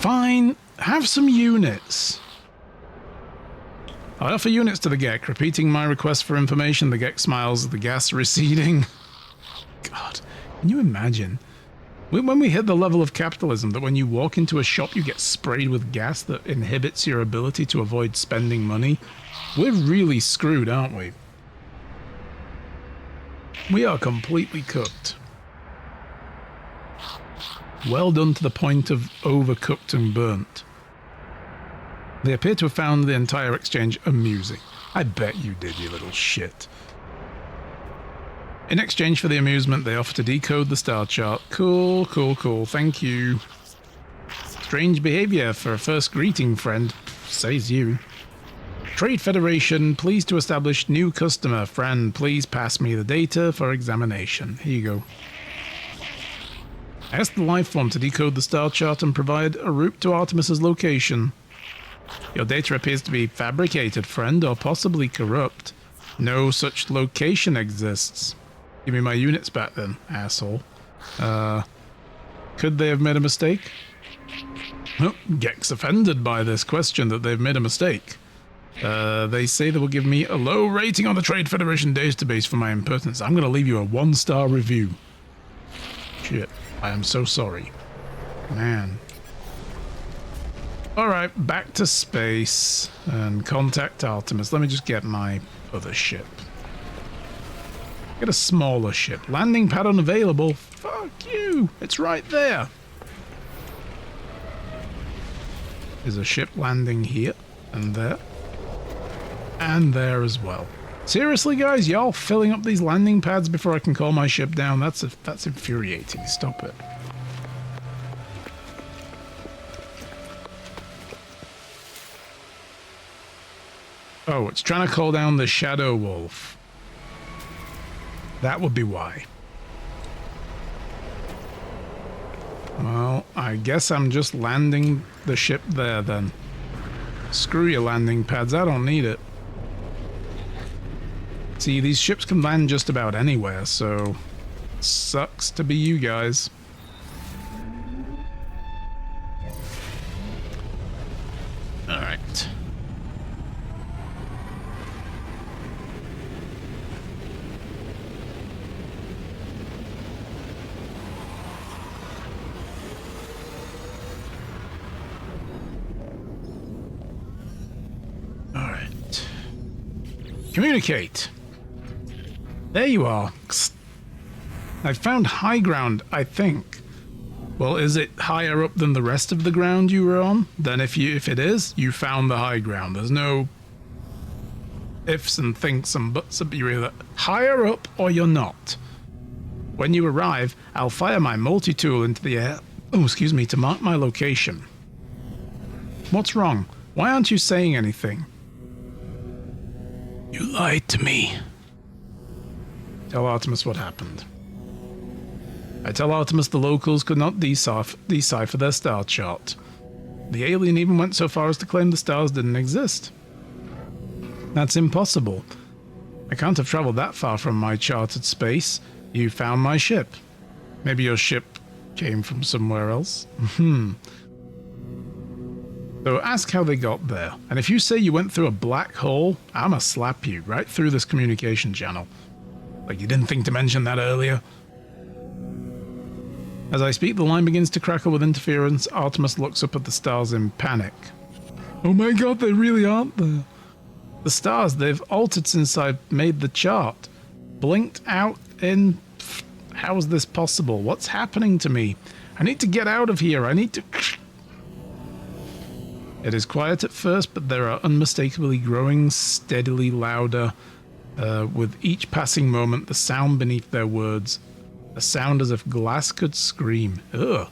Fine, have some units. I offer units to the Gek, repeating my request for information. The Gek smiles, the gas receding. God, can you imagine? When we hit the level of capitalism that when you walk into a shop you get sprayed with gas that inhibits your ability to avoid spending money, we're really screwed, aren't we? We are completely cooked. Well done to the point of overcooked and burnt. They appear to have found the entire exchange amusing. I bet you did, you little shit. In exchange for the amusement, they offer to decode the star chart. Cool, cool, cool. Thank you. Strange behavior for a first greeting, friend, says you. Trade Federation, pleased to establish new customer. Friend, please pass me the data for examination. Here you go. Ask the life form to decode the star chart and provide a route to Artemis's location. Your data appears to be fabricated, friend, or possibly corrupt. No such location exists. Give me my units back then, asshole. Could they have made a mistake? Oh, Gek's offended by this question that they've made a mistake. They say they will give me a low rating on the Trade Federation database for my impertinence. I'm going to leave you a 1-star review. Shit, I am so sorry. Man. Alright, back to space and contact Artemis. Let me just get my other ship. Get a smaller ship. Landing pad unavailable. Fuck you. It's right there. There's a ship landing here and there. And there as well. Seriously, guys, y'all filling up these landing pads before I can call my ship down? That's infuriating. Stop it. Oh, it's trying to call down the Shadow Wolf. That would be why. Well, I guess I'm just landing the ship there then. Screw your landing pads, I don't need it. See, these ships can land just about anywhere, so sucks to be you guys. Alright. Alright. Communicate. There you are. I found high ground, I think. Well, is it higher up than the rest of the ground you were on? Then if it is, you found the high ground. There's no ifs and thinks and buts. You're either higher up or you're not. When you arrive, I'll fire my multi-tool into the air, to mark my location. What's wrong? Why aren't you saying anything? You lied to me. Tell Artemis what happened. I tell Artemis the locals could not decipher their star chart. The alien even went so far as to claim the stars didn't exist. That's impossible. I can't have traveled that far from my charted space. You found my ship. Maybe your ship came from somewhere else? So ask how they got there. And if you say you went through a black hole, I'ma slap you right through this communication channel. Like you didn't think to mention that earlier? As I speak, the line begins to crackle with interference. Artemis looks up at the stars in panic. Oh my god, they really aren't there. The stars, they've altered since I made the chart. Blinked out in... How is this possible? What's happening to me? I need to get out of here. I need to... It is quiet at first, but there are unmistakably growing, steadily louder. With each passing moment, the sound beneath their words. A sound as if glass could scream. Ugh.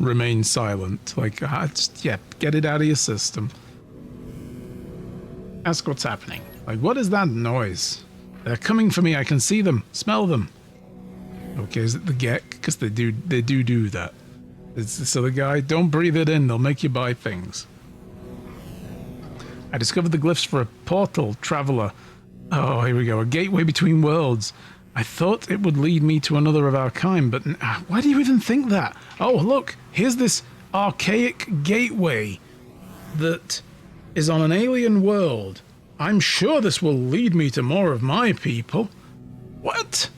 Remain silent. Like, get it out of your system. Ask what's happening. Like, what is that noise? They're coming for me. I can see them. Smell them. Okay, is it the Gek? Because they do that. It's this other guy. Don't breathe it in. They'll make you buy things. I discovered the glyphs for a portal traveler. Oh, here we go. A gateway between worlds. I thought it would lead me to another of our kind, but why do you even think that? Oh, look, here's this archaic gateway that is on an alien world. I'm sure this will lead me to more of my people. What?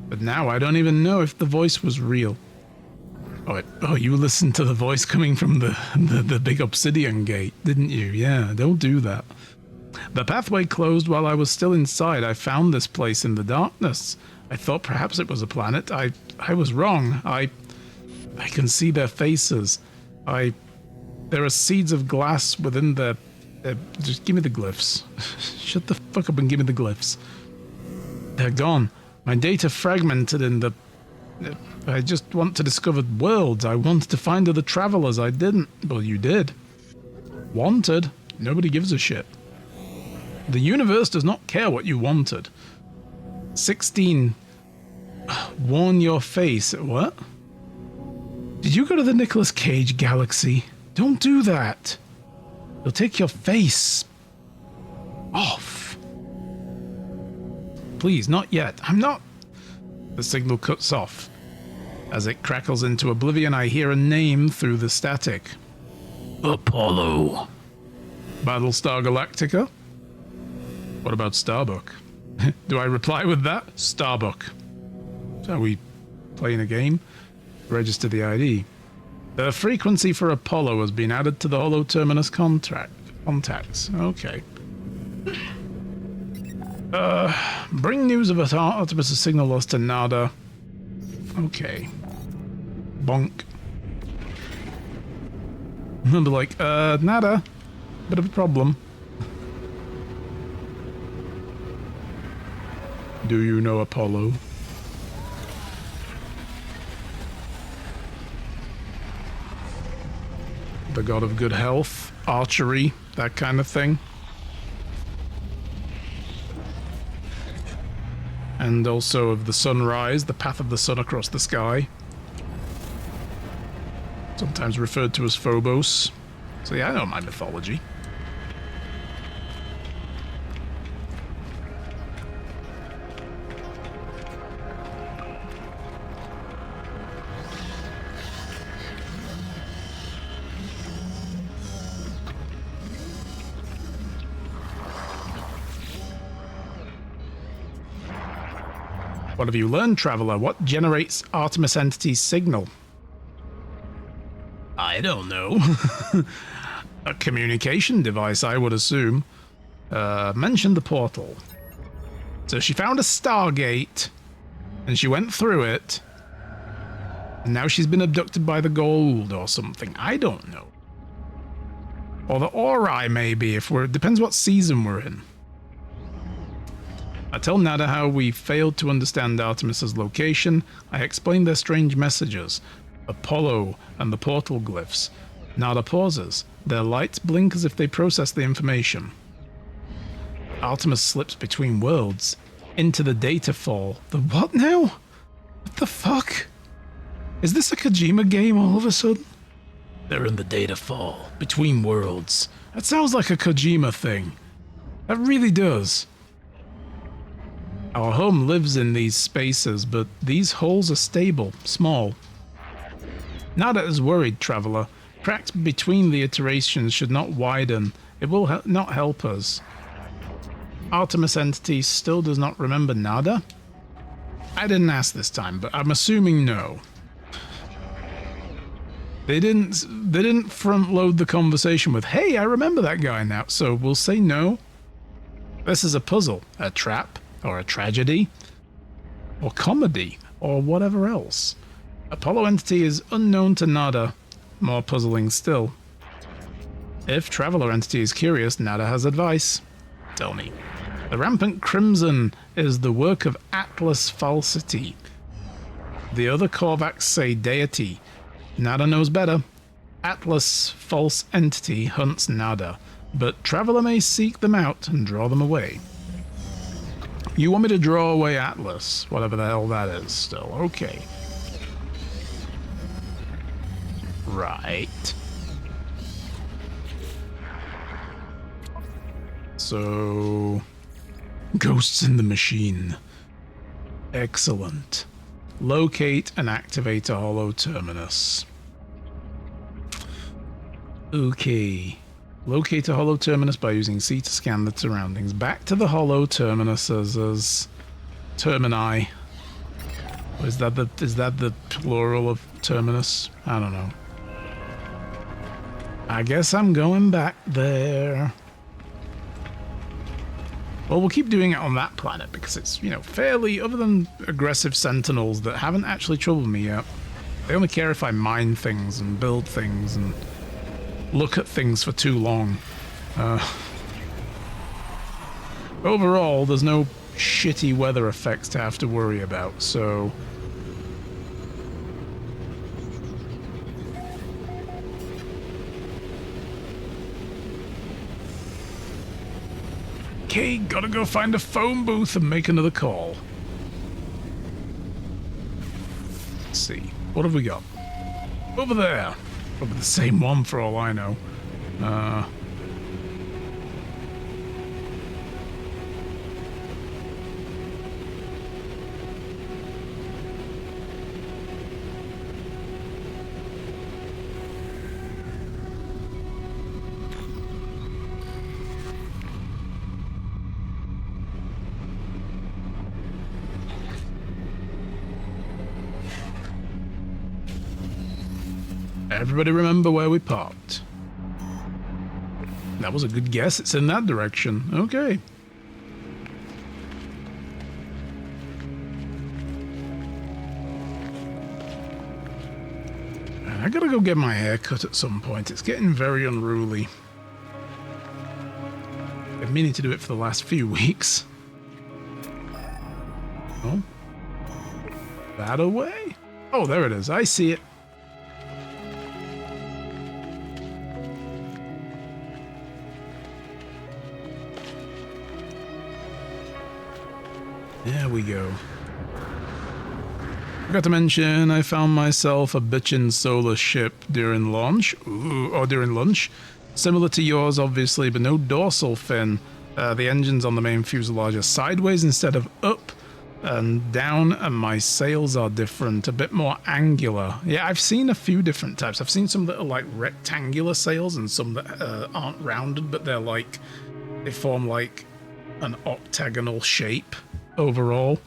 But now I don't even know if the voice was real. Oh, you listened to the voice coming from the big obsidian gate, didn't you? Yeah, don't do that. The pathway closed while I was still inside. I found this place in the darkness. I thought perhaps it was a planet. I was wrong. I can see their faces. There are seeds of glass within the... just give me the glyphs. Shut the fuck up and give me the glyphs. They're gone. My data fragmented in the... I just want to discover worlds. I wanted to find other travelers. I didn't. Well, you did. Wanted? Nobody gives a shit. The universe does not care what you wanted. 16. Warn your face. What? Did you go to the Nicolas Cage galaxy? Don't do that. You'll take your face off. Please, not yet. I'm not... The signal cuts off. As it crackles into oblivion, I hear a name through the static. Apollo. Battlestar Galactica? What about Starbuck? Do I reply with that? Starbuck. So are we playing a game? Register the ID. The frequency for Apollo has been added to the Holo Terminus contacts. Okay. Bring news of Artemis' signal lost to Nada. Okay. Bonk. I'll be like, Nada. Bit of a problem. Do you know Apollo? The god of good health, archery, that kind of thing. And also of the sunrise, the path of the sun across the sky. Sometimes referred to as Phobos. So yeah, I know my mythology. What have you learned, Traveler? What generates Artemis Entity's signal? I don't know. A communication device, I would assume. Mention the portal. So she found a Stargate, and she went through it, and now she's been abducted by the gold or something. I don't know. Or the Ori, maybe, if we're... Depends what season we're in. I tell Nada how we failed to understand Artemis's location. I explain their strange messages. Apollo and the portal glyphs. Nada pauses. Their lights blink as if they process the information. Artemis slips between worlds. Into the data fall. The what now? What the fuck? Is this a Kojima game all of a sudden? They're in the data fall. Between worlds. That sounds like a Kojima thing. That really does. Our home lives in these spaces, but these holes are stable, small. Nada is worried, Traveler. Cracks between the iterations should not widen. It will not help us. Artemis Entity still does not remember Nada? I didn't ask this time, but I'm assuming no. They didn't front load the conversation with, hey, I remember that guy now, so we'll say no. This is a puzzle, a trap, or a tragedy, or comedy, or whatever else. Apollo Entity is unknown to Nada. More puzzling still. If Traveler Entity is curious, Nada has advice. Tell me. The rampant crimson is the work of Atlas Falsity. The other Korvax say deity. Nada knows better. Atlas False Entity hunts Nada, but Traveler may seek them out and draw them away. You want me to draw away Atlas, whatever the hell that is still. Okay. Right. So... Ghosts in the Machine. Excellent. Locate and activate a hollow terminus. Okay. Locate a hollow terminus by using C to scan the surroundings. Back to the hollow terminuses as termini. Or is that the plural of terminus? I don't know. I guess I'm going back there. Well, we'll keep doing it on that planet because it's, you know, fairly, other than aggressive sentinels that haven't actually troubled me yet. They only care if I mine things and build things and look at things for too long. Overall, there's no shitty weather effects to have to worry about, so... Okay, gotta go find a phone booth and make another call. Let's see, what have we got? Over there. Probably the same one for all I know. Everybody remember where we parked? That was a good guess. It's in that direction. Okay. I gotta go get my hair cut at some point. It's getting very unruly. I've been meaning to do it for the last few weeks. Oh. That away? Oh, there it is. I see it. There we go. Forgot to mention, I found myself a bitchin' solar ship during launch. Ooh, or during lunch. Similar to yours, obviously, but no dorsal fin. The engines on the main fuselage are sideways instead of up and down, and my sails are different, a bit more angular. Yeah, I've seen a few different types. I've seen some that are like rectangular sails and some that aren't rounded, but they're like, they form like an octagonal shape overall.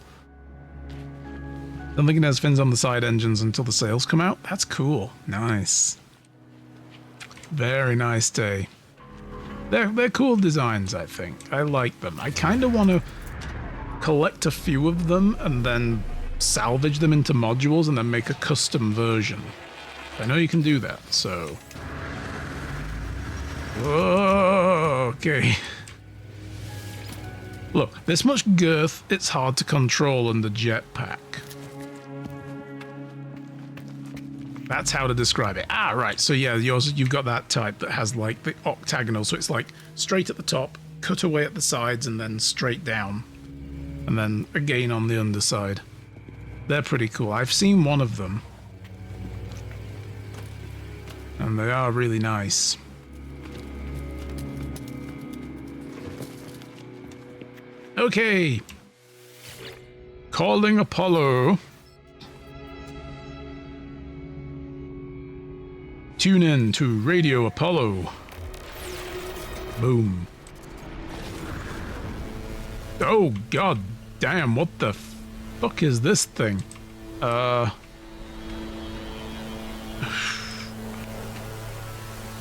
Don't think it has fins on the side engines until the sails come out. That's cool. Nice. Very nice day. They're cool designs, I think. I like them. I kind of want to collect a few of them and then salvage them into modules and then make a custom version. I know you can do that, so... Whoa, okay. Look, this much girth, it's hard to control in the jetpack. That's how to describe it. Ah, right. So yeah, you've got that type that has like the octagonal. So it's like straight at the top, cut away at the sides, and then straight down. And then again on the underside. They're pretty cool. I've seen one of them. And they are really nice. Okay. Calling Apollo. Tune in to Radio Apollo. Boom. Oh, god damn, what the fuck is this thing?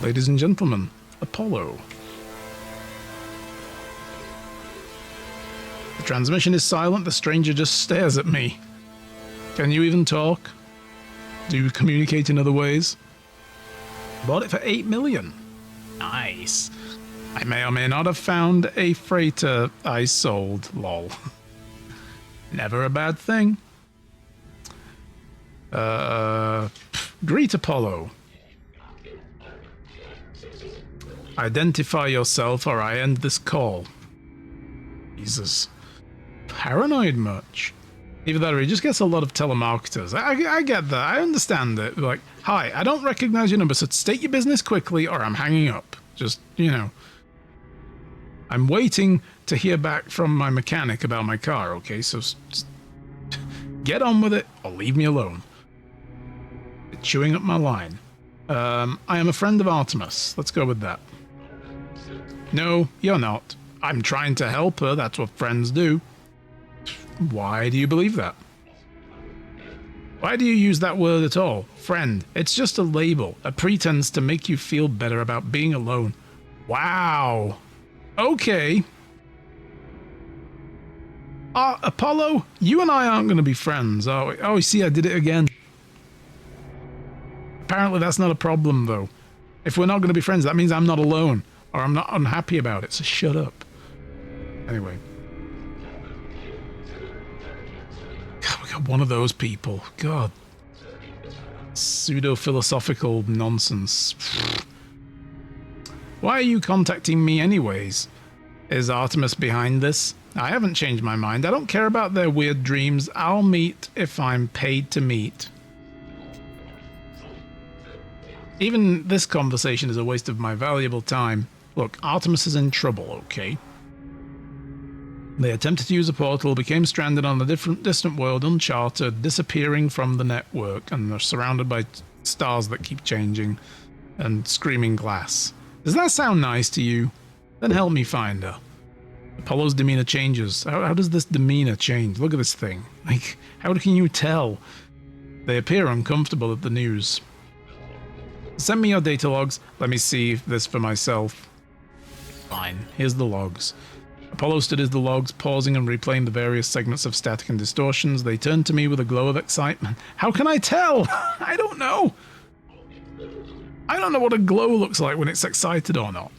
Ladies and gentlemen, Apollo. The transmission is silent, the stranger just stares at me. Can you even talk? Do you communicate in other ways? Bought it for 8 million. Nice. I may or may not have found a freighter I sold, lol. Never a bad thing. Greet Apollo. Identify yourself or I end this call. Jesus. Paranoid much? Either that or he just gets a lot of telemarketers. I get that. I understand it. Like, hi, I don't recognize your number, so state your business quickly or I'm hanging up. Just, you know. I'm waiting to hear back from my mechanic about my car, okay? So, Get on with it or leave me alone. You're chewing up my line. I am a friend of Artemis. Let's go with that. No, you're not. I'm trying to help her. That's what friends do. Why do you believe that? Why do you use that word at all? Friend. It's just a label, a pretense to make you feel better about being alone. Wow. Okay. Apollo, you and I aren't going to be friends, are we? Oh, you see, I did it again. Apparently that's not a problem, though. If we're not going to be friends, that means I'm not alone, or I'm not unhappy about it, so shut up. Anyway. God, we got one of those people. God. Pseudo-philosophical nonsense. Why are you contacting me anyways? Is Artemis behind this? I haven't changed my mind. I don't care about their weird dreams. I'll meet if I'm paid to meet. Even this conversation is a waste of my valuable time. Look, Artemis is in trouble, okay? They attempted to use a portal, became stranded on a distant world, uncharted, disappearing from the network, and they're surrounded by stars that keep changing and screaming glass. Does that sound nice to you? Then help me find her. Apollo's demeanor changes. How does this demeanor change? Look at this thing. Like, how can you tell? They appear uncomfortable at the news. Send me your data logs. Let me see this for myself. Fine. Here's the logs. Apollo studies the logs, pausing and replaying the various segments of static and distortions. They turn to me with a glow of excitement. How can I tell? I don't know. I don't know what a glow looks like when it's excited or not.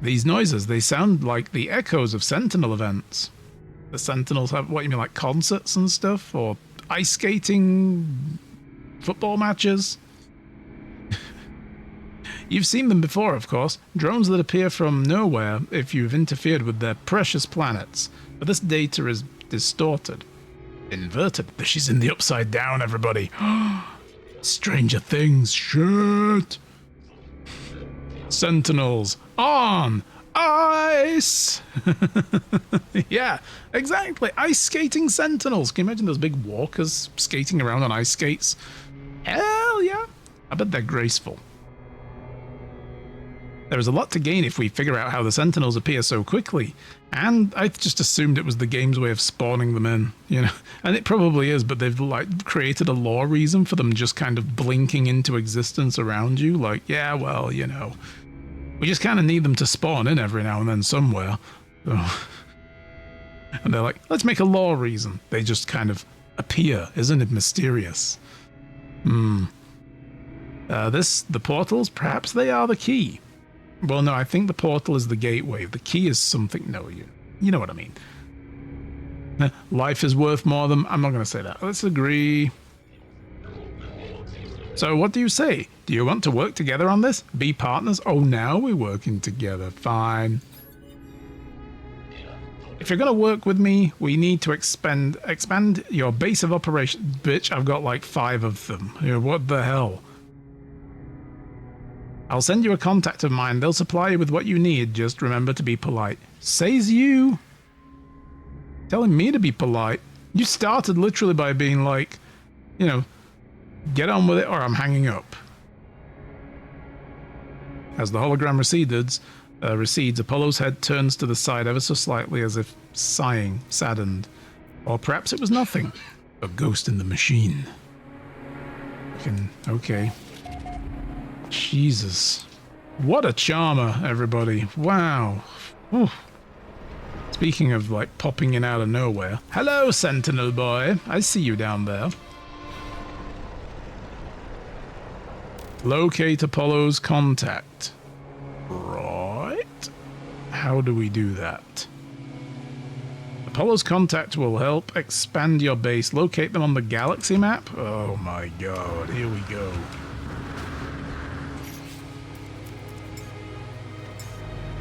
These noises, they sound like the echoes of Sentinel events. The Sentinels have, what you mean, like concerts and stuff? Or ice skating football matches? You've seen them before, of course. Drones that appear from nowhere if you've interfered with their precious planets. But this data is distorted. Inverted. She's in the upside down, everybody. Stranger things. Shit. Sentinels. On. Ice. Yeah, exactly. Ice skating sentinels. Can you imagine those big walkers skating around on ice skates? Hell yeah. I bet they're graceful. There is a lot to gain if we figure out how the Sentinels appear so quickly, and I just assumed it was the game's way of spawning them in, you know, and it probably is, but they've like created a lore reason for them just kind of blinking into existence around you, like, yeah, well, you know, we just kind of need them to spawn in every now and then somewhere. So, and they're like, let's make a lore reason. They just kind of appear. Isn't it mysterious? The portals, perhaps they are the key. Well, no, I think the portal is the gateway. The key is something... No, you know what I mean. Life is worth more than... I'm not going to say that. Let's agree. So what do you say? Do you want to work together on this? Be partners? Oh, now we're working together. Fine. If you're going to work with me, we need to expand your base of operations. Bitch, I've got like 5 of them. You know, what the hell? I'll send you a contact of mine. They'll supply you with what you need. Just remember to be polite. Says you. Telling me to be polite. You started literally by being like, you know, get on with it or I'm hanging up. As the hologram recedes, Apollo's head turns to the side ever so slightly as if sighing, saddened. Or perhaps it was nothing. A ghost in the machine. Okay. Jesus. What a charmer, everybody. Wow. Whew. Speaking of, like, popping in out of nowhere. Hello, Sentinel boy. I see you down there. Locate Apollo's contact. Right. How do we do that? Apollo's contact will help expand your base. Locate them on the galaxy map? Oh my god. Here we go.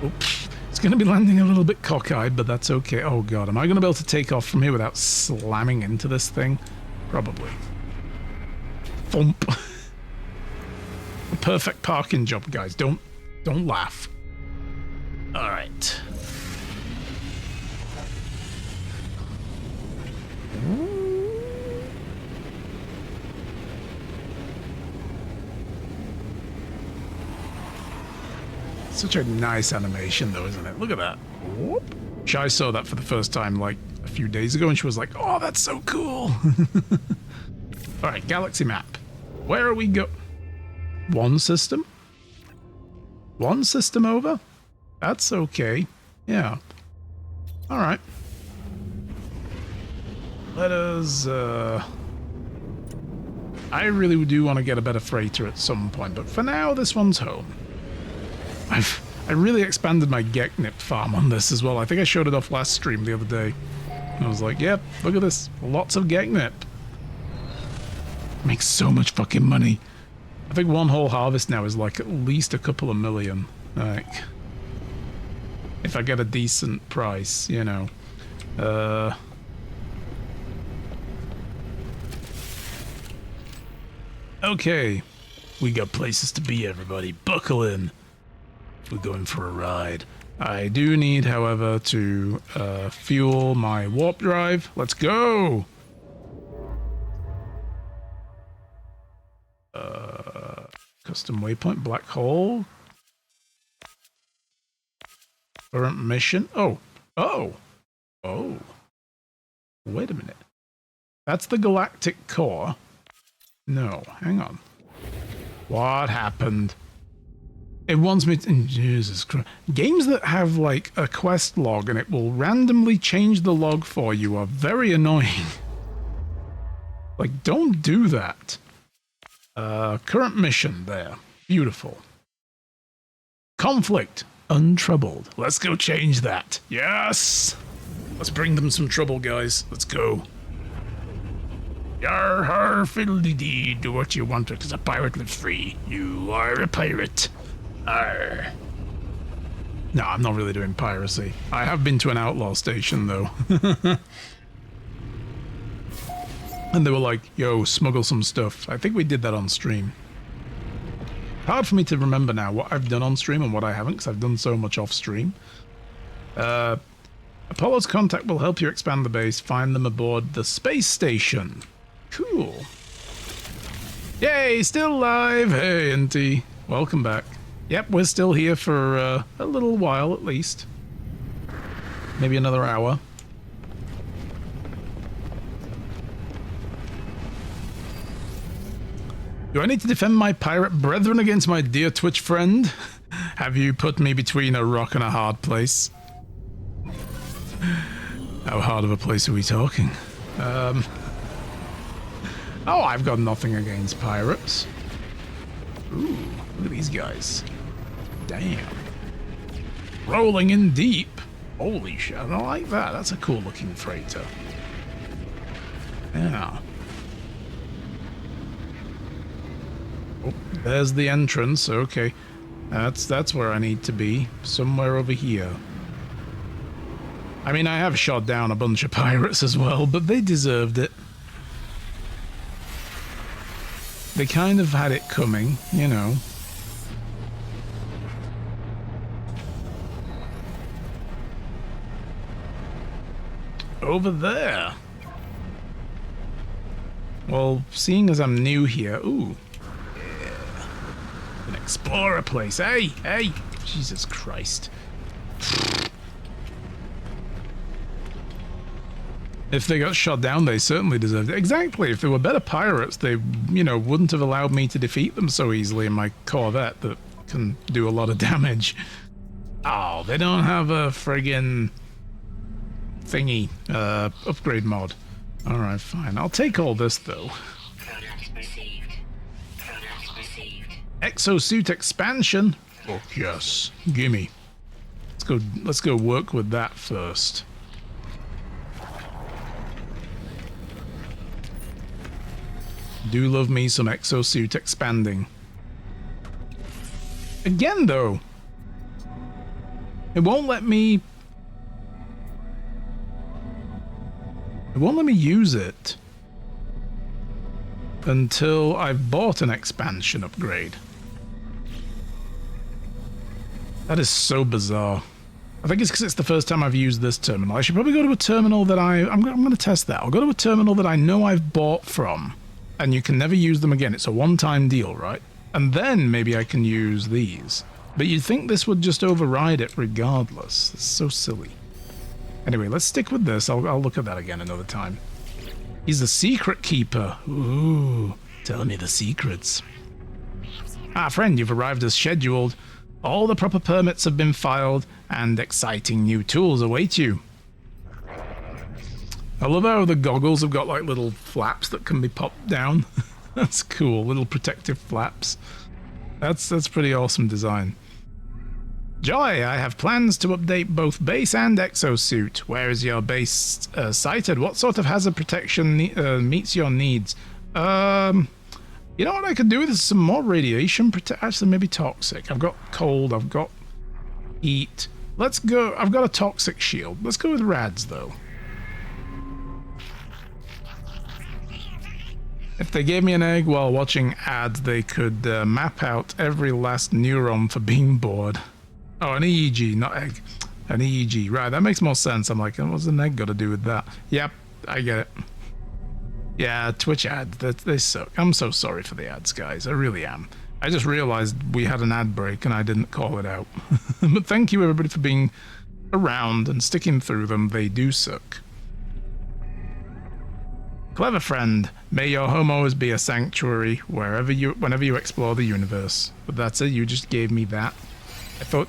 Oops. It's going to be landing a little bit cockeyed, but that's okay. Oh god, am I going to be able to take off from here without slamming into this thing? Probably. Thump. A perfect parking job, guys. Don't laugh. All right. Such a nice animation, though, isn't it? Look at that. Whoop. Shai saw that for the first time, like, a few days ago, and she was like, oh, that's so cool. Alright, galaxy map. Where are we go? One system? One system over? That's okay. Yeah. Alright. Let us, I really do want to get a better freighter at some point, but for now, this one's home. I really expanded my Geknip farm on this as well. I think I showed it off last stream the other day. And I was like, yep, look at this. Lots of Geknip. Makes so much fucking money. I think one whole harvest now is like at least a couple of million. Like, if I get a decent price, you know. Okay. We got places to be, everybody. Buckle in. We're going for a ride. I do need, however, to fuel my warp drive. Let's go! Custom waypoint, black hole. Current mission. Oh. Oh. Oh. Wait a minute. That's the galactic core. No, hang on. What happened? It wants me to... Jesus Christ. Games that have, like, a quest log and it will randomly change the log for you are very annoying. Like, don't do that. Current mission there. Beautiful. Conflict. Untroubled. Let's go change that. Yes! Let's bring them some trouble, guys. Let's go. Yar har fiddle-dee-dee, do what you want because a pirate lives free. You are a pirate. Arr. No, I'm not really doing piracy. I have been to an outlaw station, though. And they were like, yo, smuggle some stuff. I think we did that on stream. Hard for me to remember now what I've done on stream and what I haven't, because I've done so much off stream. Apollo's contact will help you expand the base. Find them aboard the space station. Cool. Yay, still alive. Hey, NT. Welcome back. Yep, we're still here for a little while at least. Maybe another hour. Do I need to defend my pirate brethren against my dear Twitch friend? Have you put me between a rock and a hard place? How hard of a place are we talking? Oh, I've got nothing against pirates. Ooh, look at these guys. Damn. Rolling in deep. Holy shit, I like that. That's a cool looking freighter. Yeah. Oh, there's the entrance. Okay. That's where I need to be. Somewhere over here. I mean, I have shot down a bunch of pirates as well, but they deserved it. They kind of had it coming, you know. Over there. Well, seeing as I'm new here, ooh. Yeah. An explorer place. Hey, hey. Jesus Christ. If they got shot down, they certainly deserved it. Exactly. If they were better pirates, they, you know, wouldn't have allowed me to defeat them so easily in my Corvette that can do a lot of damage. Oh, they don't have a friggin' thingy, upgrade mod. Alright, fine. I'll take all this, though. Exosuit expansion? Oh, yes. Gimme. Let's go work with that first. Do love me some exosuit expanding. Again, though, it won't let me use it until I've bought an expansion upgrade. That is so bizarre. I think it's because it's the first time I've used this terminal. I should probably go to a terminal that I'm going to test that. I'll go to a terminal that I know I've bought from. And you can never use them again. It's a one-time deal, right? And then maybe I can use these. But you'd think this would just override it regardless. It's so silly. Anyway, let's stick with this. I'll look at that again another time. He's the secret keeper. Ooh, tell me the secrets. Ah, friend, you've arrived as scheduled. All the proper permits have been filed, and exciting new tools await you. I love how the goggles have got like little flaps that can be popped down. That's cool, little protective flaps. That's pretty awesome design. Joy, I have plans to update both base and exosuit. Where is your base sited? What sort of hazard protection meets your needs? You know what I could do with some more radiation protection? Actually, maybe toxic. I've got cold, I've got heat. Let's go. I've got a toxic shield. Let's go with rads, though. If they gave me an egg while watching ads, they could map out every last neuron for being bored. Oh, an EEG, not egg. An EEG. Right, that makes more sense. I'm like, what's an egg got to do with that? Yep, I get it. Yeah, Twitch ads, they suck. I'm so sorry for the ads, guys. I really am. I just realized we had an ad break and I didn't call it out. But thank you, everybody, for being around and sticking through them. They do suck. Clever friend, may your home always be a sanctuary whenever you explore the universe. But that's it, you just gave me that. I thought,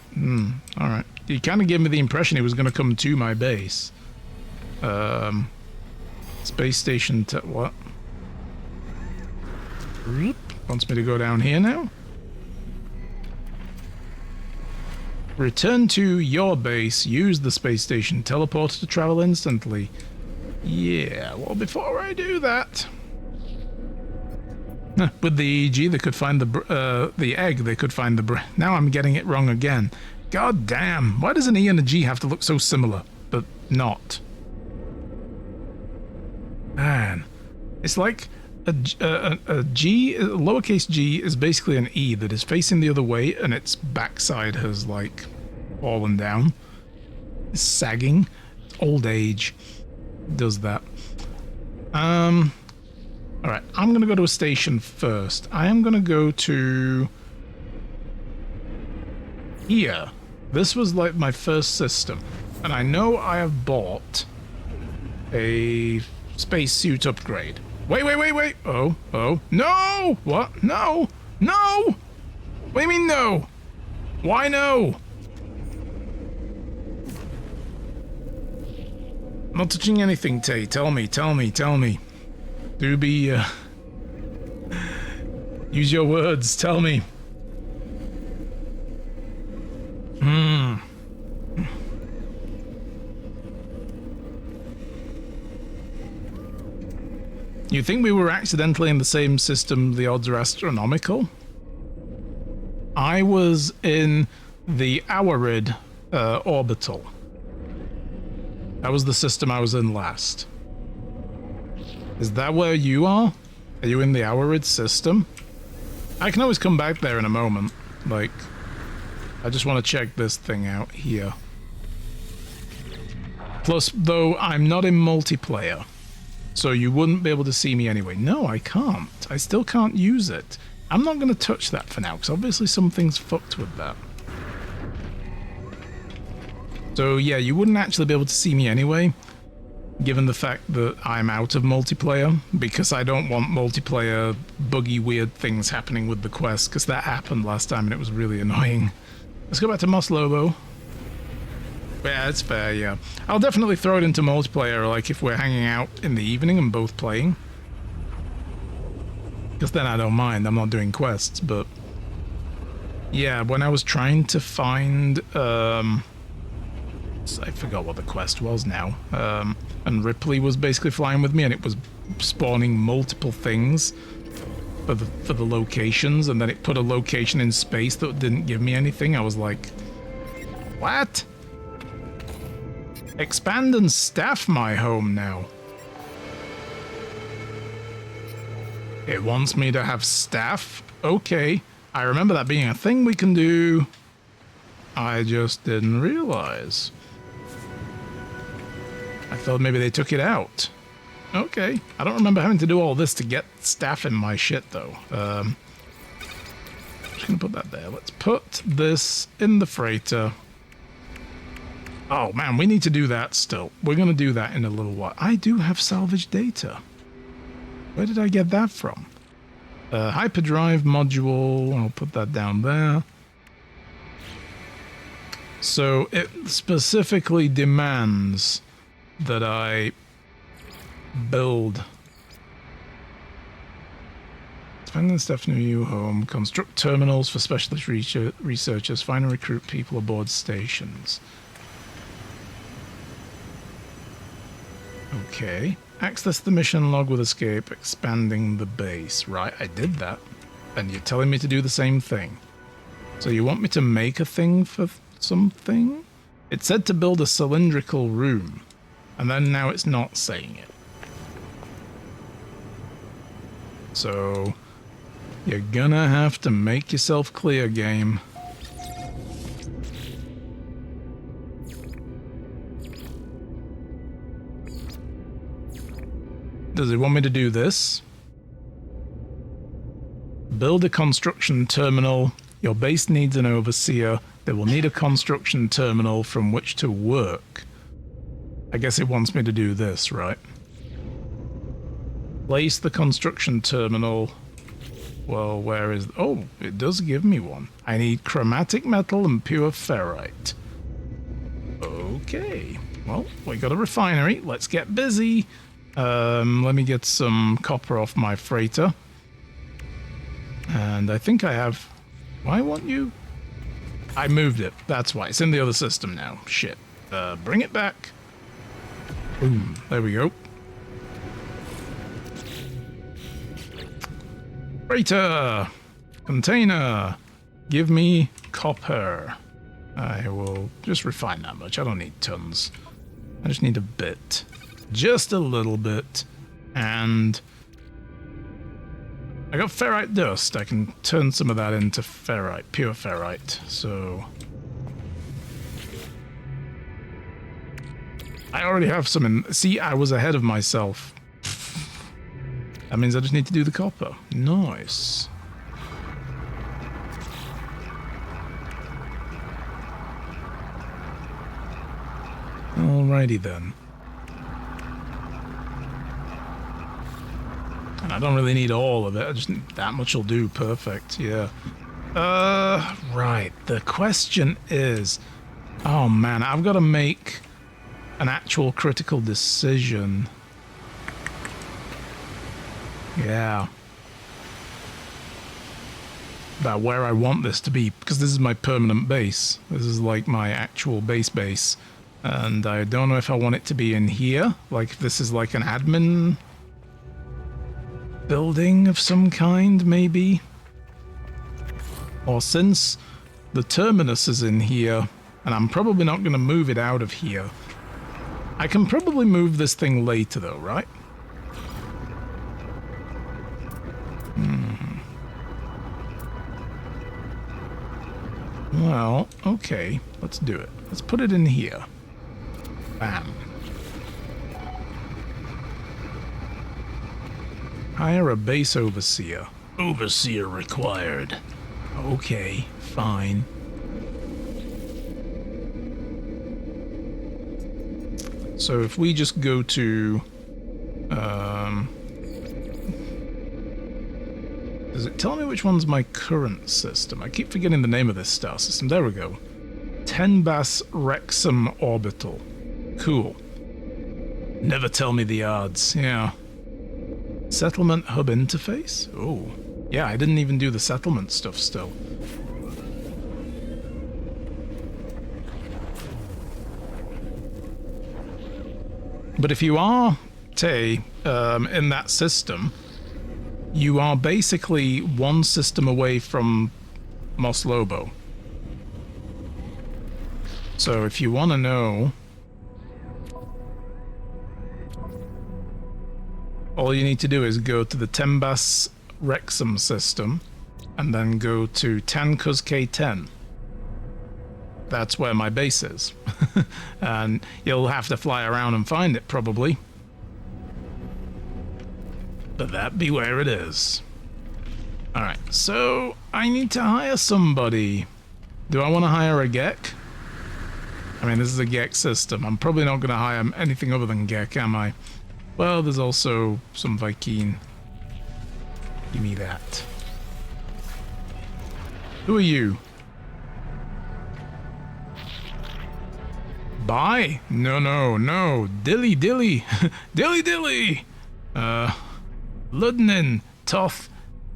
alright. He kind of gave me the impression he was going to come to my base. Space station what? Wants me to go down here now? Return to your base, use the space station teleporter to travel instantly. Yeah, well, before I do that... With the EEG, they could find the egg, they could find the now I'm getting it wrong again. God damn, why does an E and a G have to look so similar, but not? Man, it's like a G, a lowercase g is basically an E that is facing the other way and its backside has, like, fallen down. It's sagging. It's old age. Does that. Alright, I'm going to go to a station first. I am going to go to... here. This was like my first system. And I know I have bought a spacesuit upgrade. Wait. Oh. No! What? No! No! What do you mean no? Why no? I'm not touching anything, Tay. Tell me. Do be, use your words. Tell me. You think we were accidentally in the same system? The odds are astronomical. I was in the Awarid orbital. That was the system I was in last. Is that where you are? Are you in the Awarid system? I can always come back there in a moment. Like, I just want to check this thing out here. Plus, though, I'm not in multiplayer. So you wouldn't be able to see me anyway. No, I can't. I still can't use it. I'm not going to touch that for now, because obviously something's fucked with that. So yeah, you wouldn't actually be able to see me anyway, given the fact that I'm out of multiplayer, because I don't want multiplayer buggy weird things happening with the quest, because that happened last time and it was really annoying. Let's go back to Mos Lobo. Yeah, it's fair, yeah. I'll definitely throw it into multiplayer, like if we're hanging out in the evening and both playing. Because then I don't mind, I'm not doing quests, but... yeah, when I was trying to find, I forgot what the quest was now. And Ripley was basically flying with me and it was spawning multiple things for the locations, and then it put a location in space that didn't give me anything. I was like, what? Expand and staff my home now. It wants me to have staff? Okay. I remember that being a thing we can do. I just didn't realize. I thought maybe they took it out. Okay. I don't remember having to do all this to get staff in my shit, though. just gonna put that there. Let's put this in the freighter. Oh man, we need to do that still. We're gonna do that in a little while. I do have salvage data. Where did I get that from? Hyperdrive module. I'll put that down there. So it specifically demands that I build. Spending stuff near you home. Construct terminals for specialist researchers. Find and recruit people aboard stations. Okay. Access the mission log with escape. Expanding the base. Right, I did that. And you're telling me to do the same thing. So you want me to make a thing for something? It said to build a cylindrical room. And then now it's not saying it. So you're gonna have to make yourself clear, game. Does it want me to do this? Build a construction terminal. Your base needs an overseer. They will need a construction terminal from which to work. I guess it wants me to do this, right? Place the construction terminal. Well, where is... Oh, it does give me one. I need chromatic metal and pure ferrite. Okay. Well, we got a refinery. Let's get busy. Let me get some copper off my freighter. And I think I have... Why won't you? I moved it. That's why. It's in the other system now. Shit. Bring it back. Boom. There we go. Freighter! Container! Give me copper. I will just refine that much. I don't need tons. I just need a bit. Just a little bit. And I got ferrite dust. I can turn some of that into ferrite, pure ferrite. So I already have some in. See, I was ahead of myself. That means I just need to do the copper. Nice. Alrighty then. And I don't really need all of it. I just that much will do. Perfect. Yeah. Right. The question is, oh man, I've got to make an actual critical decision. Yeah. About where I want this to be, because this is my permanent base. This is like my actual base. And I don't know if I want it to be in here. Like if this is like an admin building of some kind, maybe. Or since the terminus is in here, and I'm probably not going to move it out of here, I can probably move this thing later though, right? Well, okay, let's do it. Let's put it in here. Bam. Hire a base overseer. Overseer required. Okay, fine. So if we just go to... does it tell me which one's my current system? I keep forgetting the name of this star system. There we go. Tenbas Wrexham Orbital. Cool. Never tell me the odds. Yeah. Settlement hub interface? Oh. Yeah, I didn't even do the settlement stuff still. But if you are, Tay, in that system, you are basically one system away from Mos Lobo. So if you want to know, all you need to do is go to the Tenbas Wrexham system and then go to Tankuz K10. That's where my base is. And you'll have to fly around and find it probably. But that be where it is. Alright, so I need to hire somebody. Do I want to hire a Gek? I mean, this is a Gek system. I'm probably not going to hire anything other than Gek, am I? Well, there's also some Vy'keen. Give me that. Who are you? Bye? No, no, no. Dilly, dilly. Dilly, dilly. Ludnin, Toth,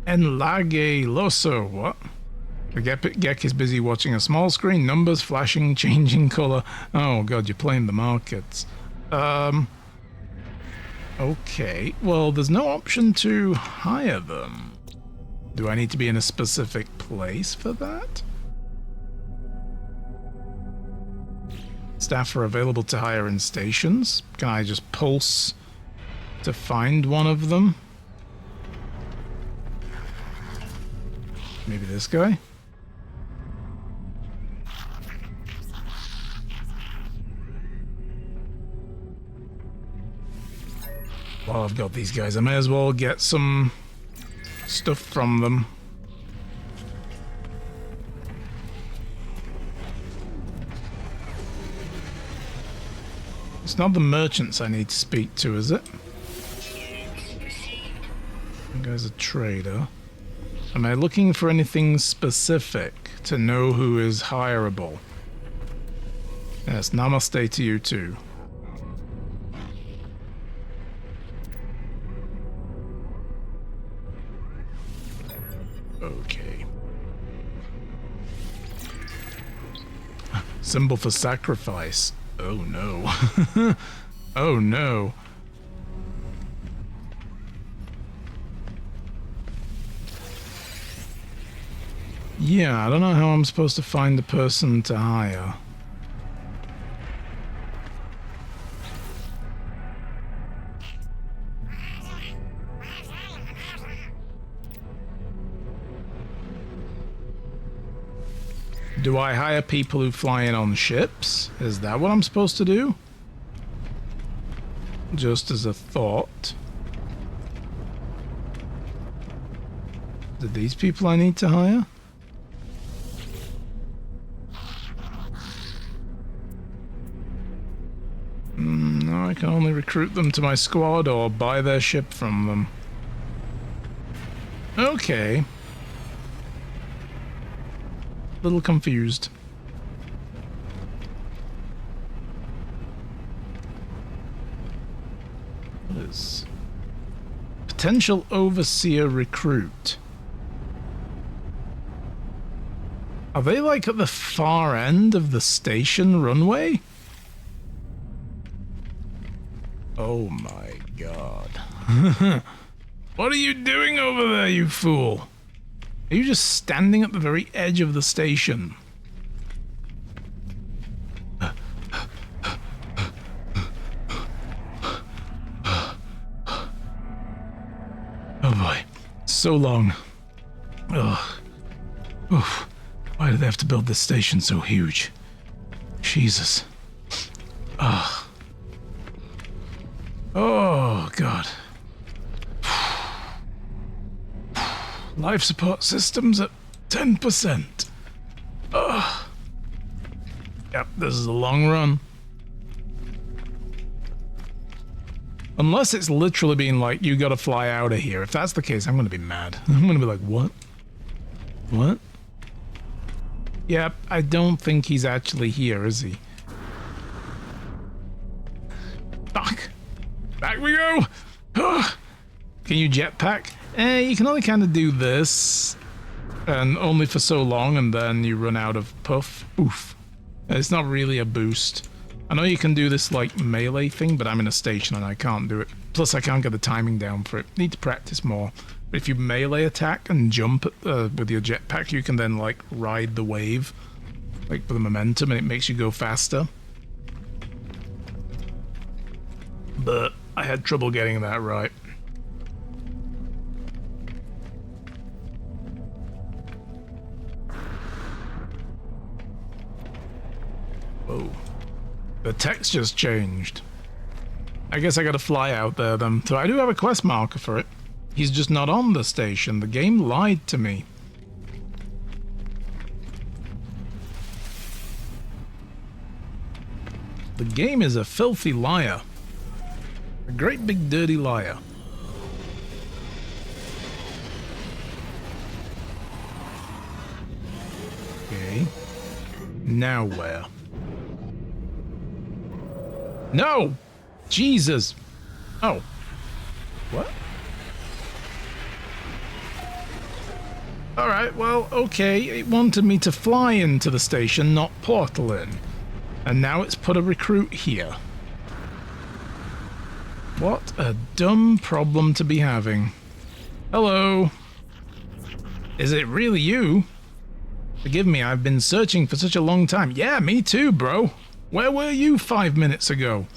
and Lage Loso. What? The Gek is busy watching a small screen, numbers flashing, changing color. Oh god, you're playing the markets. Okay, well, there's no option to hire them. Do I need to be in a specific place for that? Staff are available to hire in stations. Can I just pulse to find one of them? Maybe this guy? While I've got these guys, I may as well get some stuff from them. It's not the merchants I need to speak to, is it? That guy's a trader. Am I looking for anything specific to know who is hireable? Yes, namaste to you too. Okay. Symbol for sacrifice. Oh no. Oh no. Yeah, I don't know how I'm supposed to find the person to hire. Do I hire people who fly in on ships? Is that what I'm supposed to do? Just as a thought. Are these people I need to hire? No, I can only recruit them to my squad or buy their ship from them. Okay. Little confused. What is potential overseer recruit? Are they like at the far end of the station runway? Oh my god. What are you doing over there, you fool? Are you just standing at the very edge of the station? Oh boy. So long. Ugh. Oof. Why do they have to build this station so huge? Jesus. Ugh. Oh god. Life support systems at 10%. Ugh. Yep, this is a long run. Unless it's literally being like, you gotta fly out of here. If that's the case, I'm gonna be mad. I'm gonna be like, what? What? Yep, I don't think he's actually here, is he? Fuck! Back we go! Ugh. Can you jetpack? You can only kind of do this, and only for so long, and then you run out of puff. Oof. It's not really a boost. I know you can do this, like, melee thing, but I'm in a station and I can't do it. Plus, I can't get the timing down for it. Need to practice more. But if you melee attack and jump with your jetpack, you can then, like, ride the wave, like, with the momentum, and it makes you go faster. But I had trouble getting that right. Whoa. The text just changed. I guess I gotta fly out there then. So I do have a quest marker for it. He's just not on the station. The game lied to me. The game is a filthy liar. A great big dirty liar. Okay. Now where? No! Jesus! Oh. What? Alright, well, okay. It wanted me to fly into the station, not portal in. And now it's put a recruit here. What a dumb problem to be having. Hello. Is it really you? Forgive me, I've been searching for such a long time. Yeah, me too, bro. Where were you 5 minutes ago?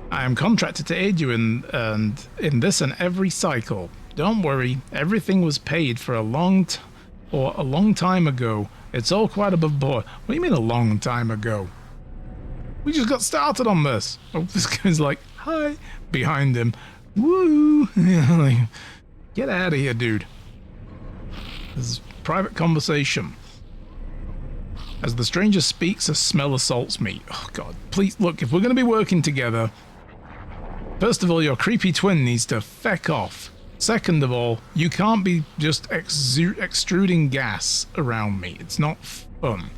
I am contracted to aid you in this and every cycle. Don't worry, everything was paid for a long time ago. It's all quite above board. What do you mean a long time ago? We just got started on this. Oh, this guy's like, hi, behind him. Woo! Get out of here, dude. This is private conversation. As the stranger speaks, a smell assaults me. Oh, God. Please, look, if we're going to be working together, first of all, your creepy twin needs to feck off. Second of all, you can't be just extruding gas around me. It's not fun.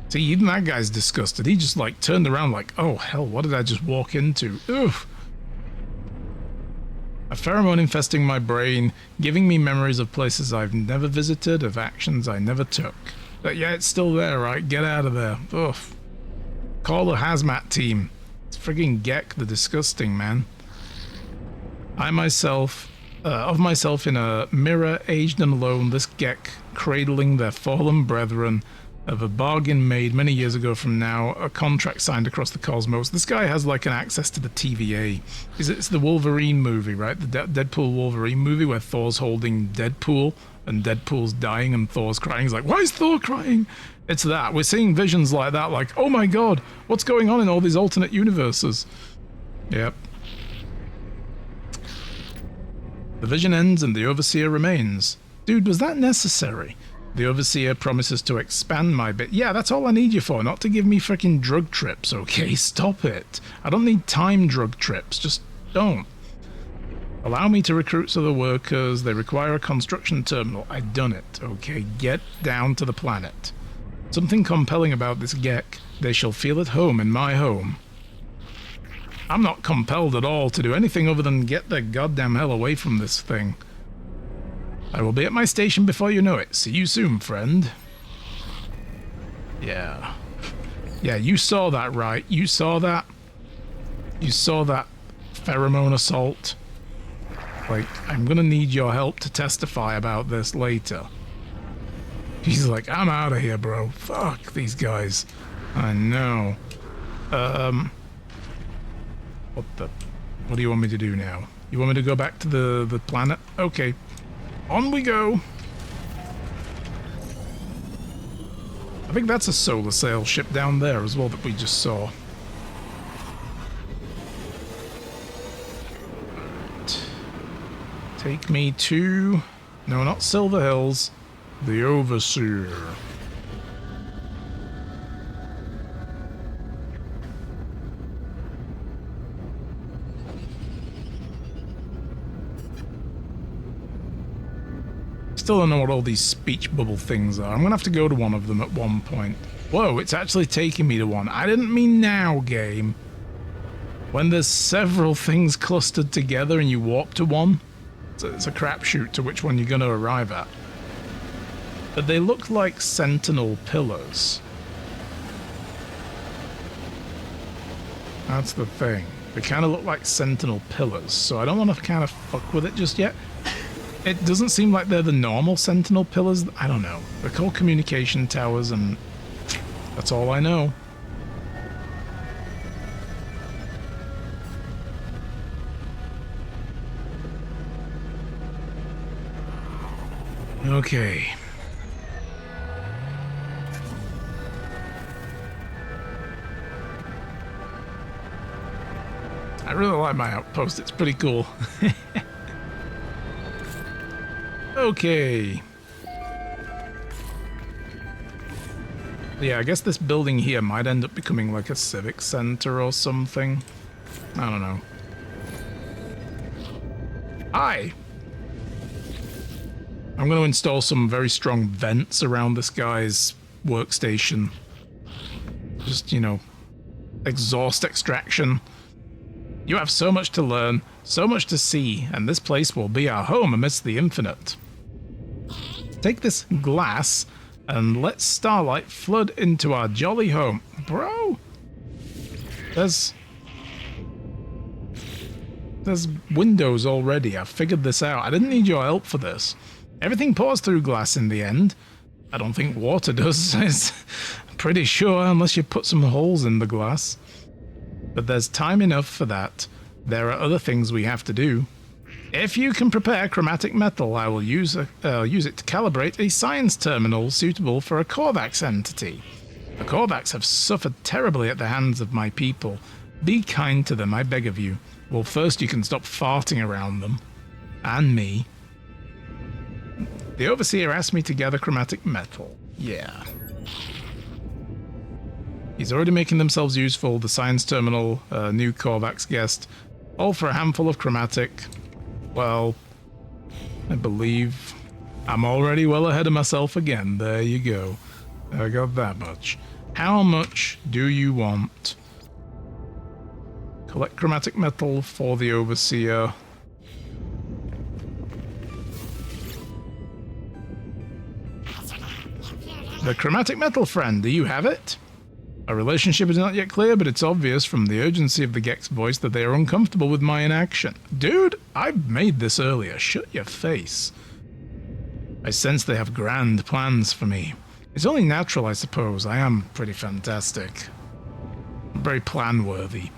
See, even that guy's disgusted. He just, like, turned around like, oh, hell, what did I just walk into? Oof. A pheromone infesting my brain, giving me memories of places I've never visited, of actions I never took. But yeah, it's still there, right? Get out of there. Oof. Call the hazmat team. It's frigging Gek the Disgusting, man. I myself, of myself in a mirror, aged and alone, this Gek cradling their fallen brethren, of a bargain made many years ago from now, a contract signed across the cosmos. This guy has like an access to the TVA. It's the Wolverine movie, right? The Deadpool Wolverine movie where Thor's holding Deadpool and Deadpool's dying and Thor's crying. He's like, why is Thor crying? It's that. We're seeing visions like that, like, oh my god, what's going on in all these alternate universes? Yep. The vision ends and the Overseer remains. Dude, was that necessary? The Overseer promises to expand my bit. Yeah, that's all I need you for, not to give me freaking drug trips, okay? Stop it. I don't need time drug trips, just don't. Allow me to recruit other workers. They require a construction terminal. I've done it, okay? Get down to the planet. Something compelling about this Gek. They shall feel at home in my home. I'm not compelled at all to do anything other than get the goddamn hell away from this thing. I will be at my station before you know it. See you soon, friend. Yeah. Yeah, you saw that, right? You saw that? You saw that pheromone assault? Like, I'm gonna need your help to testify about this later. He's like, I'm out of here, bro. Fuck these guys. I know. What do you want me to do now? You want me to go back to the planet? Okay. On we go. I think that's a solar sail ship down there as well that we just saw. Take me to... No, not Silver Hills. The Overseer. Still don't know what all these speech bubble things are. I'm gonna have to go to one of them at one point. Whoa, it's actually taking me to one. I didn't mean now, game. When there's several things clustered together and you walk to one, it's a crapshoot to which one you're gonna arrive at. But they look like sentinel pillars. That's the thing. They kind of look like sentinel pillars, so I don't want to kind of fuck with it just yet. It doesn't seem like they're the normal sentinel pillars. I don't know. They're called communication towers, and that's all I know. Okay. I really like my outpost. It's pretty cool. Okay. Yeah, I guess this building here might end up becoming like a civic center or something. I don't know. Hi! I'm going to install some very strong vents around this guy's workstation. Just, you know, exhaust extraction. You have so much to learn, so much to see, and this place will be our home amidst the infinite. Take this glass and let starlight flood into our jolly home. Bro! There's windows already. I figured this out. I didn't need your help for this. Everything pours through glass in the end. I don't think water does. It's pretty sure, unless you put some holes in the glass. But there's time enough for that. There are other things we have to do. If you can prepare chromatic metal, I will use it to calibrate a science terminal suitable for a Korvax entity. The Korvax have suffered terribly at the hands of my people. Be kind to them, I beg of you. Well, first you can stop farting around them. And me. The Overseer asked me to gather chromatic metal. Yeah. He's already making themselves useful. The science terminal, new Korvax guest. All for a handful of chromatic. Well, I believe I'm already well ahead of myself again. There you go. I got that much. How much do you want? Collect chromatic metal for the Overseer. The chromatic metal friend, do you have it? Our relationship is not yet clear, but it's obvious from the urgency of the Gex voice that they are uncomfortable with my inaction. Dude, I've made this earlier. Shut your face. I sense they have grand plans for me. It's only natural, I suppose. I am pretty fantastic. I'm very plan-worthy.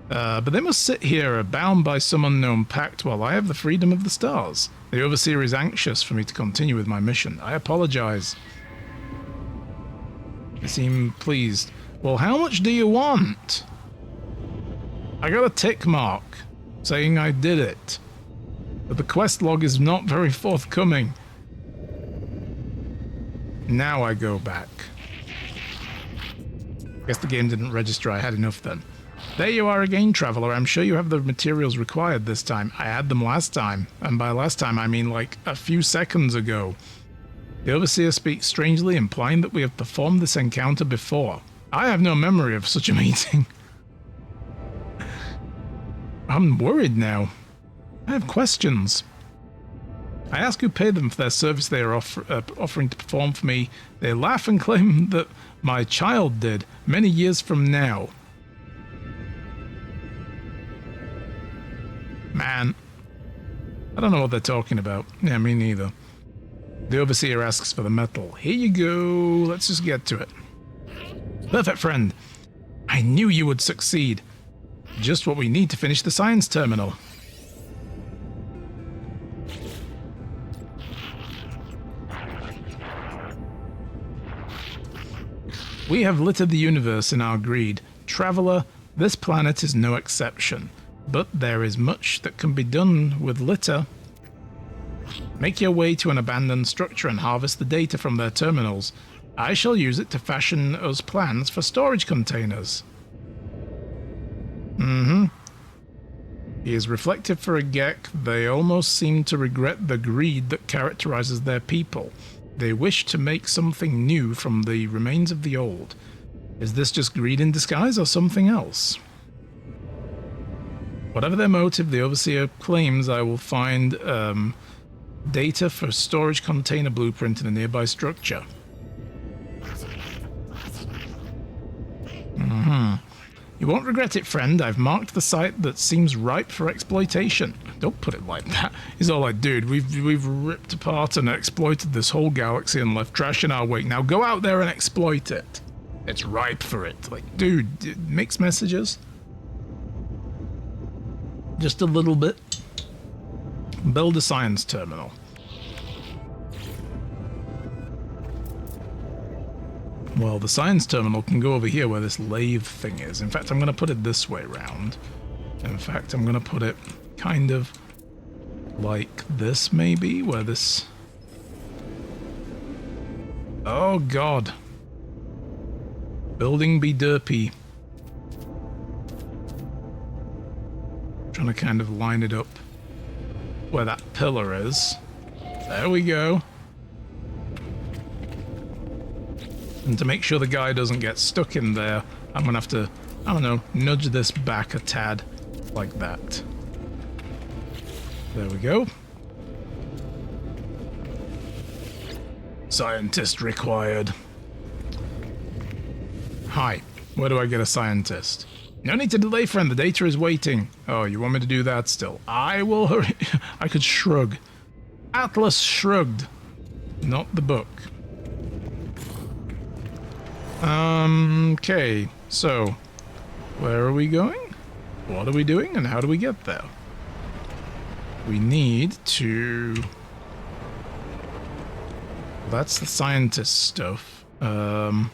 But they must sit here, bound by some unknown pact, while I have the freedom of the stars. The Overseer is anxious for me to continue with my mission. I apologize. They seem pleased. Well, how much do you want? I got a tick mark saying I did it, but the quest log is not very forthcoming. Now I go back. Guess the game didn't register I had enough then. There you are again, Traveler. I'm sure you have the materials required this time. I had them last time, and by last time I mean like a few seconds ago. The Overseer speaks strangely, implying that we have performed this encounter before. I have no memory of such a meeting. I'm worried now. I have questions. I ask who paid them for their service they are offering to perform for me. They laugh and claim that my child did, many years from now. Man, I don't know what they're talking about. Yeah, me neither. The Overseer asks for the metal. Here you go. Let's just get to it. Perfect, friend. I knew you would succeed. Just what we need to finish the science terminal. We have littered the universe in our greed. Traveler, this planet is no exception. But there is much that can be done with litter. Make your way to an abandoned structure and harvest the data from their terminals. I shall use it to fashion us plans for storage containers. He is reflective for a Gek. They almost seem to regret the greed that characterizes their people. They wish to make something new from the remains of the old. Is this just greed in disguise or something else? Whatever their motive, the Overseer claims I will find data for storage container blueprint in a nearby structure. You won't regret it, friend. I've marked the site that seems ripe for exploitation. Don't put it like that. He's all like, dude, we've ripped apart and exploited this whole galaxy and left trash in our wake. Now go out there and exploit it. It's ripe for it. Like, dude, mixed messages. Just a little bit. Build a science terminal. Well, the science terminal can go over here where this lathe thing is. In fact, I'm going to put it this way round. In fact, I'm going to put it kind of like this, maybe, where this Oh god. Building be derpy. Trying to kind of line it up where that pillar is. There we go. And to make sure the guy doesn't get stuck in there, I'm gonna have to, I don't know, nudge this back a tad, like that. There we go. Scientist required. Hi, where do I get a scientist? No need to delay, friend, the data is waiting. Oh, you want me to do that still? I will hurry. I could shrug. Atlas shrugged. Not the book. Okay, so where are we going? What are we doing and how do we get there? We need to... That's the scientist stuff. I've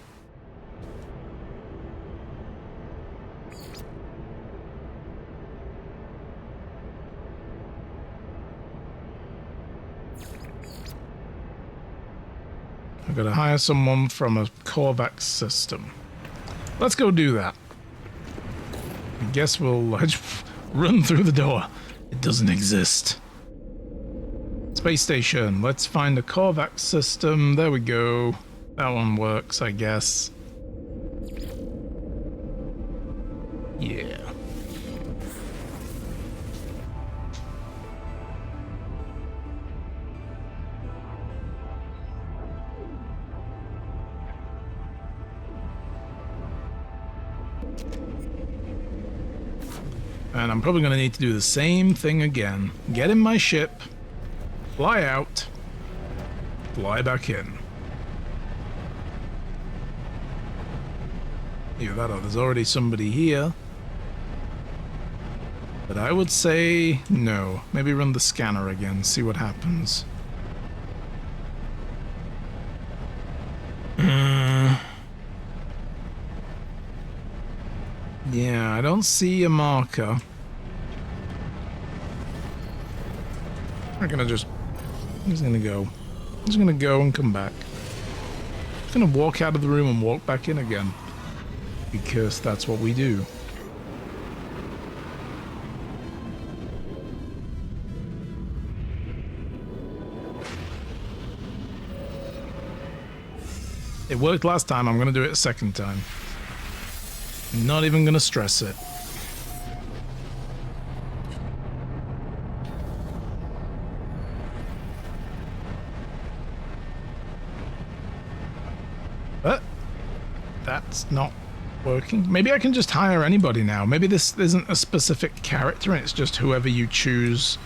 got to hire someone from a Korvax system. Let's go do that. I guess we'll run through the door. It doesn't exist. Space station. Let's find a Korvax system. There we go. That one works, I guess. Yeah. And I'm probably going to need to do the same thing again. Get in my ship, fly out, fly back in. Either that or there's already somebody here. But I would say no. Maybe run the scanner again, see what happens. Yeah, I don't see a marker. I'm just gonna go. I'm just gonna go and come back. I'm just gonna walk out of the room and walk back in again. Because that's what we do. It worked last time, I'm gonna do it a second time. Not even gonna stress it. But that's not working. Maybe I can just hire anybody now. Maybe this isn't a specific character and it's just whoever you choose.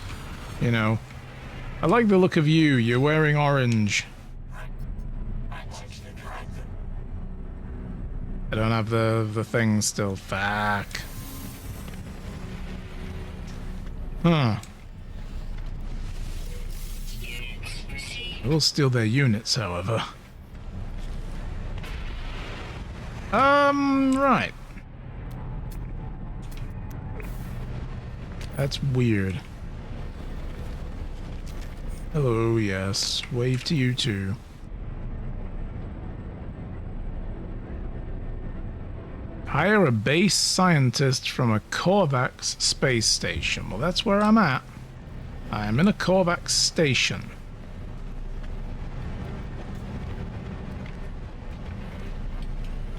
You know. I like the look of you. You're wearing orange. I don't have the thing still. Fuck. Huh. We'll steal their units, however. Right. That's weird. Hello, yes. Wave to you too. Hire a base scientist from a Korvax space station. Well, that's where I'm at. I am in a Korvax station.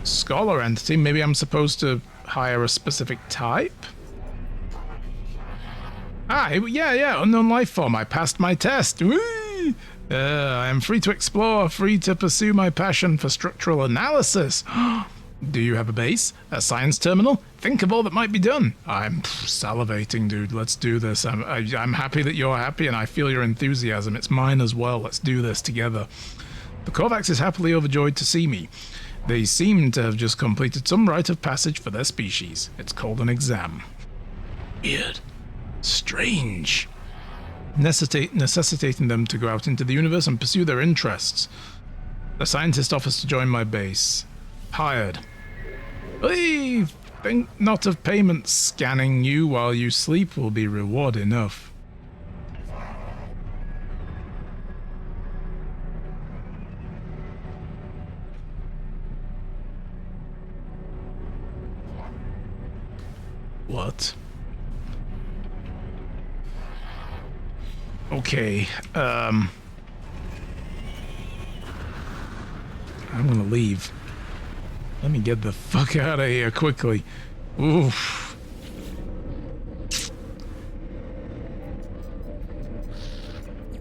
Scholar entity, maybe I'm supposed to hire a specific type? Ah, yeah, unknown life form. I passed my test. Whee! I am free to explore, free to pursue my passion for structural analysis. Do you have a base? A science terminal? Think of all that might be done. I'm salivating, dude. Let's do this. I'm happy that you're happy, and I feel your enthusiasm. It's mine as well. Let's do this together. The Korvax is happily overjoyed to see me. They seem to have just completed some rite of passage for their species. It's called an exam. Weird. Strange. Necessitating them to go out into the universe and pursue their interests. The scientist offers to join my base. Hired. Hey, think not of payment. Scanning you while you sleep will be reward enough. Okay, I'm gonna leave. Let me get the fuck out of here quickly. Oof.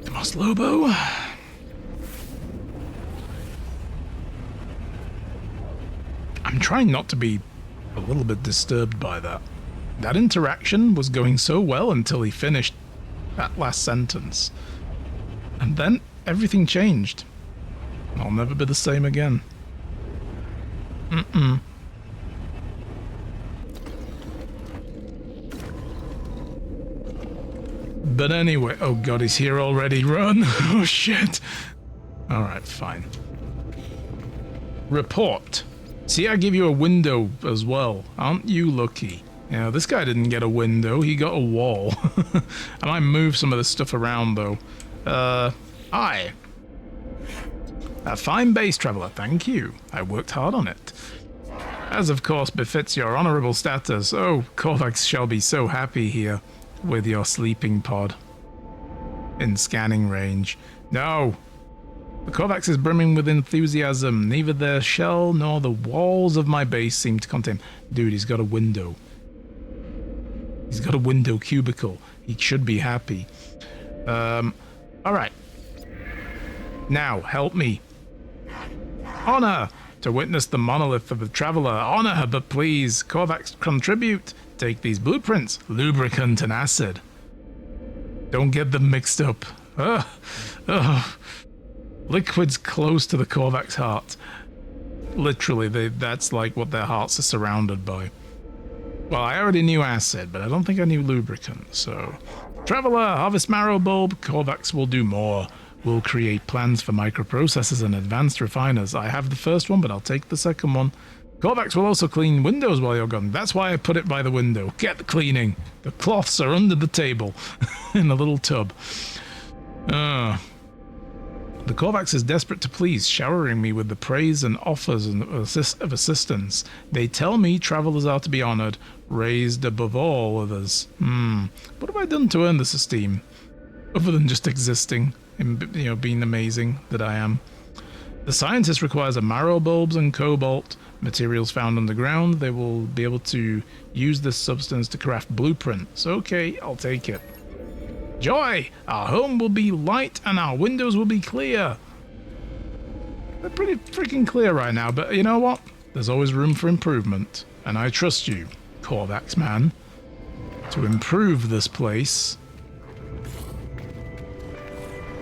Tomas Lobo. I'm trying not to be a little bit disturbed by that. That interaction was going so well until he finished that last sentence. And then everything changed. I'll never be the same again. But anyway, oh god, he's here already. Run! Oh shit! Alright, fine. Report. See, I give you a window as well. Aren't you lucky? Yeah, this guy didn't get a window, he got a wall. I might move some of this stuff around though. Hi. A fine base, traveler, thank you. I worked hard on it. As of course befits your honorable status. Oh, Korvax shall be so happy here with your sleeping pod. In scanning range. No! The Korvax is brimming with enthusiasm. Neither the shell nor the walls of my base seem to contain... Dude, he's got a window. He's got a window cubicle. He should be happy. Alright. Now, help me. Honor! To witness the monolith of the traveler. Honor, but please, Korvax, contribute. Take these blueprints. Lubricant and acid. Don't get them mixed up. Liquids close to the Korvax heart. Literally, that's like what their hearts are surrounded by. Well, I already knew acid, but I don't think I knew lubricant, so... Traveler, harvest marrow bulb. Korvax will do more. We'll create plans for microprocessors and advanced refiners. I have the first one, but I'll take the second one. Korvax will also clean windows while you're gone. That's why I put it by the window. Get the cleaning. The cloths are under the table in a little tub. The Korvax is desperate to please, showering me with the praise and offers of assistance. They tell me travelers are to be honored, raised above all others. What have I done to earn this esteem? Other than just existing and, you know, being amazing that I am. The scientist requires a marrow bulbs and cobalt, materials found underground. They will be able to use this substance to craft blueprints. Okay, I'll take it. Joy! Our home will be light and our windows will be clear. They're pretty freaking clear right now, but you know what? There's always room for improvement. And I trust you, Korvax man, to improve this place.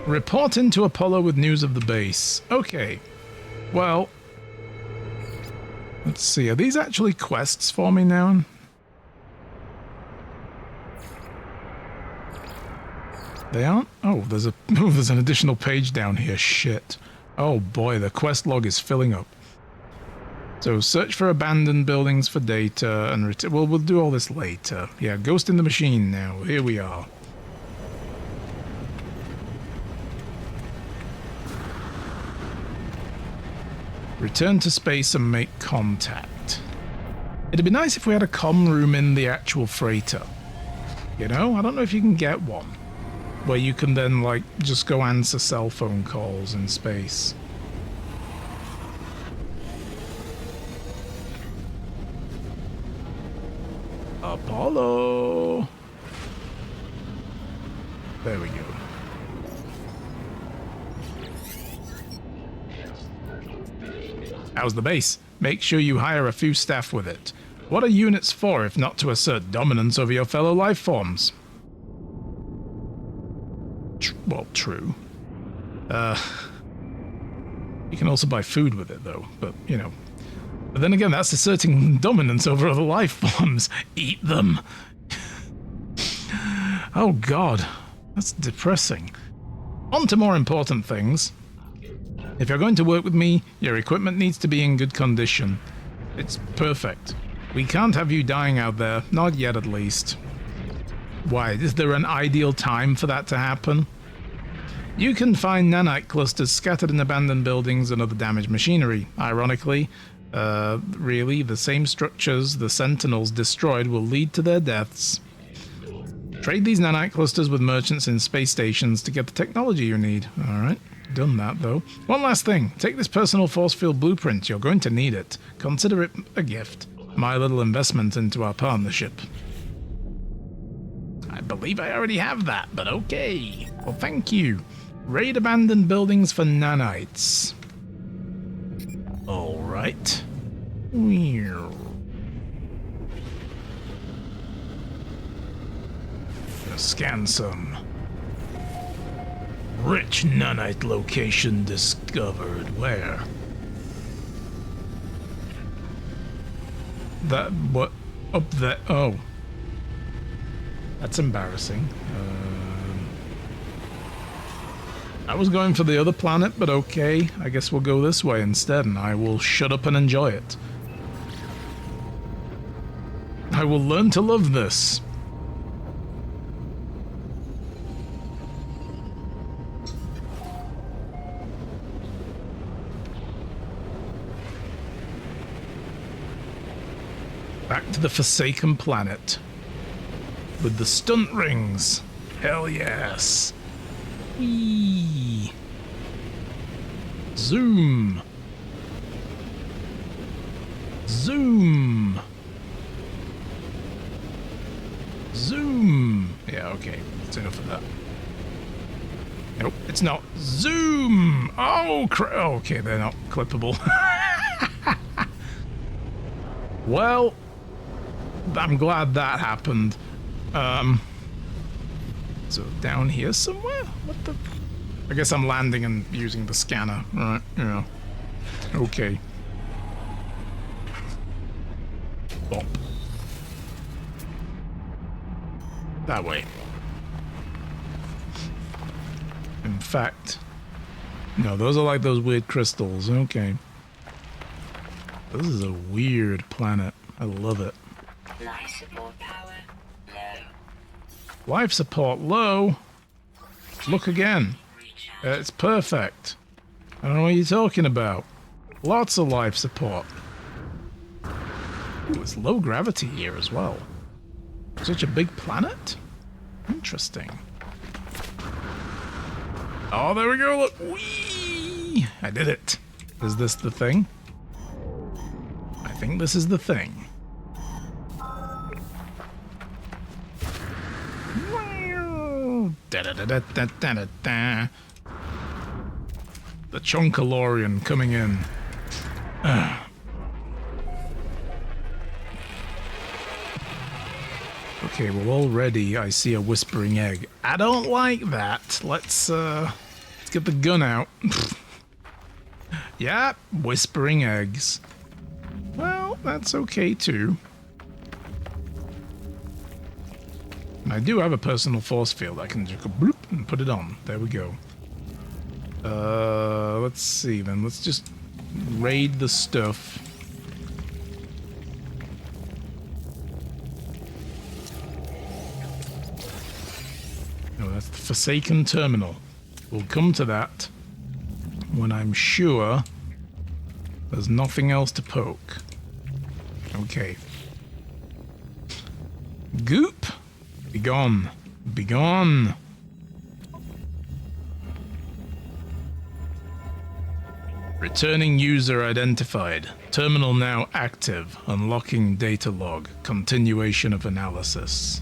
Report into Apollo with news of the base. Okay. Well, let's see. Are these actually quests for me now? They aren't? Oh, there's an additional page down here. Shit. Oh boy, the quest log is filling up. So search for abandoned buildings for data and well, we'll do all this later. Yeah, Ghost in the Machine now. Here we are. Return to space and make contact. It'd be nice if we had a comm room in the actual freighter. You know, I don't know if you can get one. Where you can then, like, just go answer cell phone calls in space. Apollo! There we go. How's the base? Make sure you hire a few staff with it. What are units for if not to assert dominance over your fellow life forms? Well, true. You can also buy food with it, though, but, you know. But then again, that's asserting dominance over other life forms. Eat them. Oh, God. That's depressing. On to more important things. If you're going to work with me, your equipment needs to be in good condition. It's perfect. We can't have you dying out there. Not yet, at least. Why, is there an ideal time for that to happen? You can find nanite clusters scattered in abandoned buildings and other damaged machinery. Ironically, really, the same structures the Sentinels destroyed will lead to their deaths. Trade these nanite clusters with merchants in space stations to get the technology you need. Alright, done that though. One last thing. Take this personal force field blueprint. You're going to need it. Consider it a gift. My little investment into our partnership. I believe I already have that, but okay. Well, thank you. Raid abandoned buildings for nanites. Alright. Scan some. Rich nanite location discovered. Where? That, what? Up there? Oh. That's embarrassing. I was going for the other planet, but okay. I guess we'll go this way instead, and I will shut up and enjoy it. I will learn to love this. Back to the Forsaken Planet. With the stunt rings. Hell yes. Whee. Zoom. Zoom. Zoom. Yeah, okay. That's enough of that. Nope, it's not. Zoom. Oh, okay, they're not clippable. Well, I'm glad that happened. So down here somewhere? What the? I guess I'm landing and using the scanner. Right, yeah. Okay. Bop. That way. In fact... No, those are like those weird crystals. Okay. This is a weird planet. I love it. Life support power low. Life support low? Look again. It's perfect. I don't know what you're talking about. Lots of life support. Ooh, it's low gravity here as well. Such a big planet? Interesting. Oh, there we go, look. Whee! I did it. Is this the thing? I think this is the thing. Da-da-da-da-da-da-da. The Chonkalorian coming in. Okay, well already I see a whispering egg. I don't like that. Let's get the gun out. Yeah, whispering eggs. Well, that's okay too. And I do have a personal force field. I can just go bloop and put it on. There we go. Let's see then. Let's just raid the stuff. No, that's the Forsaken Terminal. We'll come to that when I'm sure there's nothing else to poke. Okay. Goop! Be gone. Be gone. Returning user identified. Terminal now active. Unlocking data log. Continuation of analysis.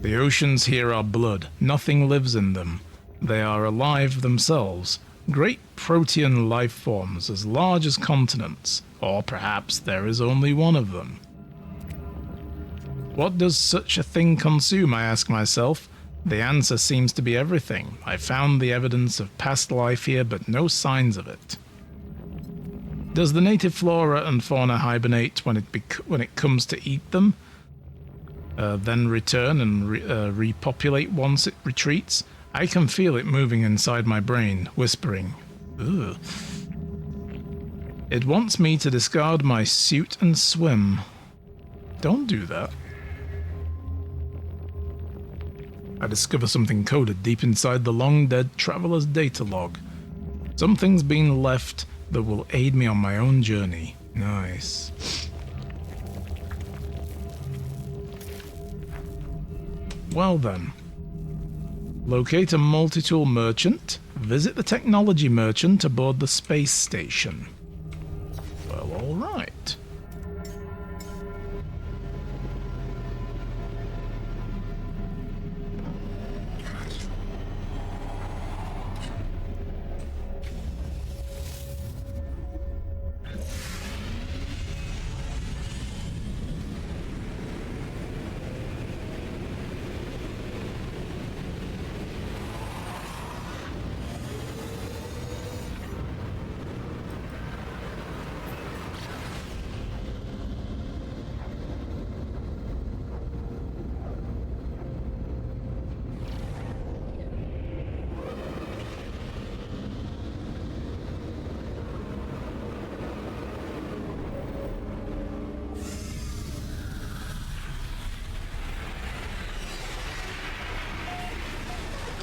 The oceans here are blood. Nothing lives in them. They are alive themselves. Great protean life forms as large as continents. Or perhaps there is only one of them. What does such a thing consume, I ask myself? The answer seems to be everything. I found the evidence of past life here, but no signs of it. Does the native flora and fauna hibernate when it comes to eat them? Then return and repopulate once it retreats? I can feel it moving inside my brain, whispering, ugh. It wants me to discard my suit and swim. Don't do that. I discover something coded deep inside the long-dead traveler's data log. Something's been left that will aid me on my own journey. Nice. Well then. Locate a multi-tool merchant. Visit the technology merchant aboard the space station. Well, alright.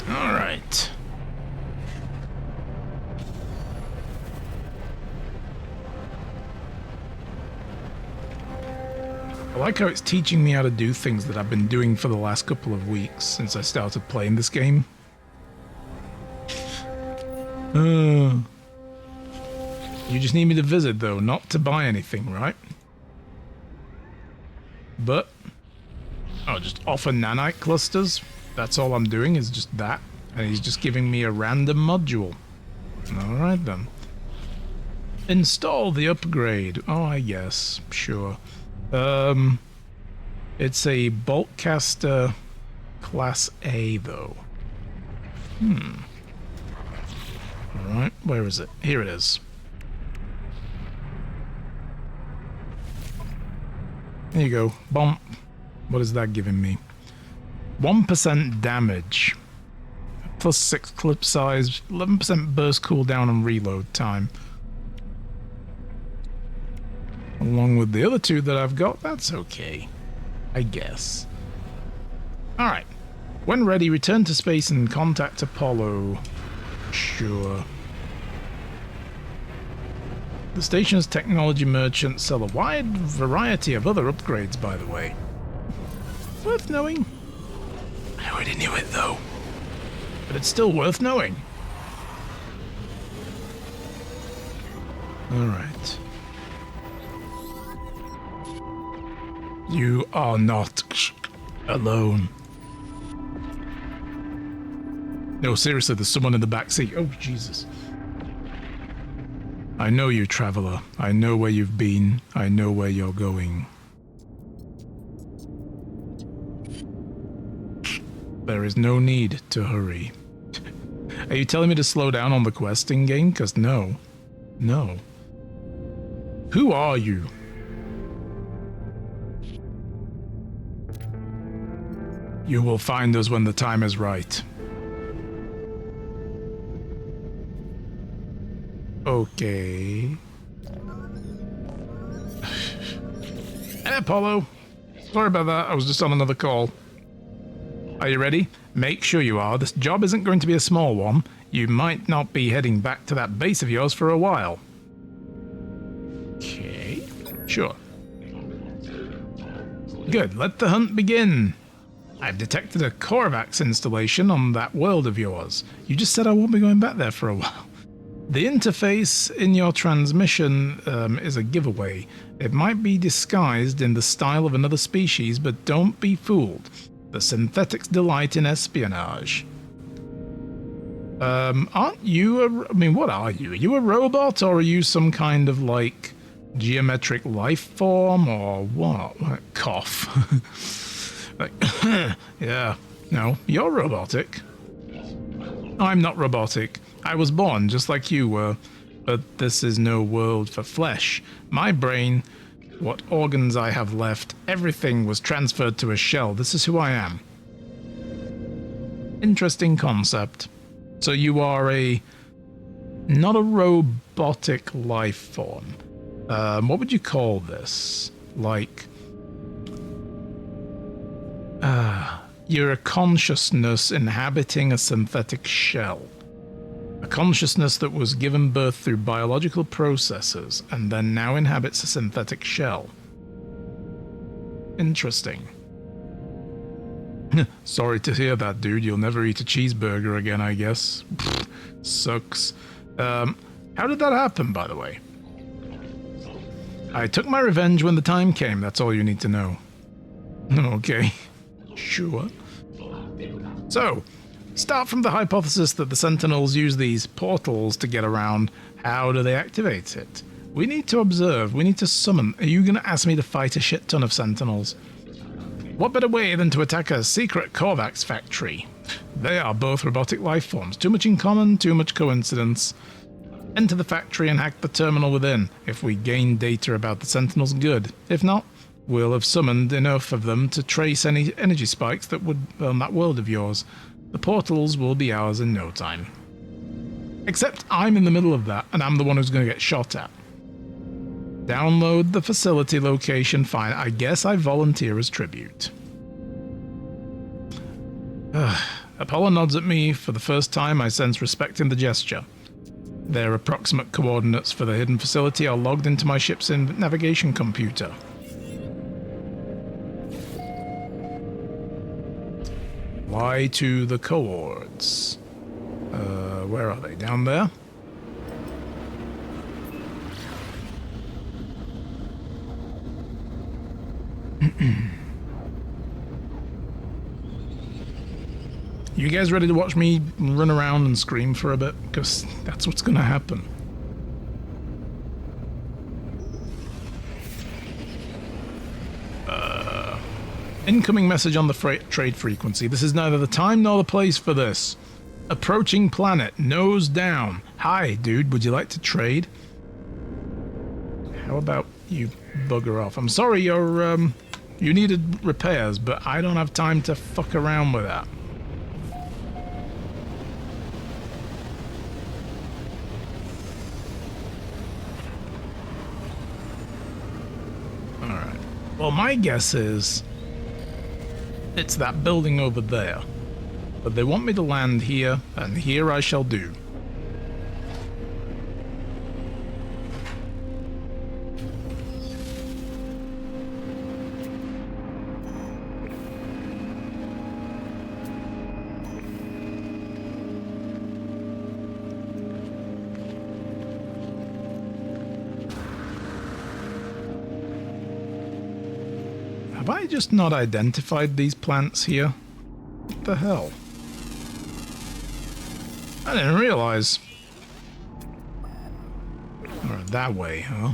Alright. I like how it's teaching me how to do things that I've been doing for the last couple of weeks since I started playing this game. You just need me to visit though, not to buy anything, right? But, oh, just offer nanite clusters. That's all I'm doing is just that. And he's just giving me a random module. Alright then. Install the upgrade. Oh, I guess. Sure. It's a Boltcaster Class A, though. Alright, where is it? Here it is. There you go. Bump. What is that giving me? 1% damage. Plus 6 clip size. 11% burst cooldown and reload time. Along with the other two that I've got, that's okay. I guess. Alright. When ready, return to space and contact Apollo. Sure. The station's technology merchants sell a wide variety of other upgrades, by the way. Worth knowing. I already knew it, though. But it's still worth knowing. Alright. You are not alone. No, seriously, there's someone in the back seat. Oh, Jesus. I know you, traveler. I know where you've been. I know where you're going. There is no need to hurry. Are you telling me to slow down on the questing game? Because no. No. Who are you? You will find us when the time is right. Okay. Hey, Apollo. Sorry about that. I was just on another call. Are you ready? Make sure you are. This job isn't going to be a small one. You might not be heading back to that base of yours for a while. Okay. Sure. Good. Let the hunt begin. I've detected a Korvax installation on that world of yours. You just said I won't be going back there for a while. The interface in your transmission is a giveaway. It might be disguised in the style of another species, but don't be fooled. The synthetics delight in espionage. Aren't you I mean, what are you? Are you a robot, or are you some kind of, like, geometric life form, or what? Like, cough. Like, yeah. No, you're robotic. I'm not robotic. I was born just like you were, but this is no world for flesh. My brain, what organs I have left, everything was transferred to a shell. This is who I am. Interesting concept. So you are not a robotic life form. What would you call this? Like, you're a consciousness inhabiting a synthetic shell. A consciousness that was given birth through biological processes and then now inhabits a synthetic shell. Interesting. Sorry to hear that, dude. You'll never eat a cheeseburger again, I guess. Pfft, sucks. How did that happen, by the way? I took my revenge when the time came. That's all you need to know. Okay. Sure. So, start from the hypothesis that the Sentinels use these portals to get around. How do they activate it? We need to observe. We need to summon. Are you going to ask me to fight a shit ton of Sentinels? What better way than to attack a secret Korvax factory? They are both robotic life forms. Too much in common, too much coincidence. Enter the factory and hack the terminal within. If we gain data about the Sentinels, good. If not, we'll have summoned enough of them to trace any energy spikes that would burn that world of yours. The portals will be ours in no time. Except I'm in the middle of that, and I'm the one who's going to get shot at. Download the facility location. Fine, I guess I volunteer as tribute. Apollo nods at me for the first time. I sense respect in the gesture. Their approximate coordinates for the hidden facility are logged into my ship's navigation computer. Fly to the coords. Where are they? Down there? You guys ready to watch me run around and scream for a bit? Because that's what's going to happen. Incoming message on the trade frequency. This is neither the time nor the place for this. Approaching planet, nose down. Hi, dude, would you like to trade? How about you bugger off? I'm sorry, you needed repairs, but I don't have time to fuck around with that. Alright. Well, my guess is it's that building over there. But they want me to land here, and here I shall do. Have I just not identified these plants here? What the hell? I didn't realize. Or that way, huh?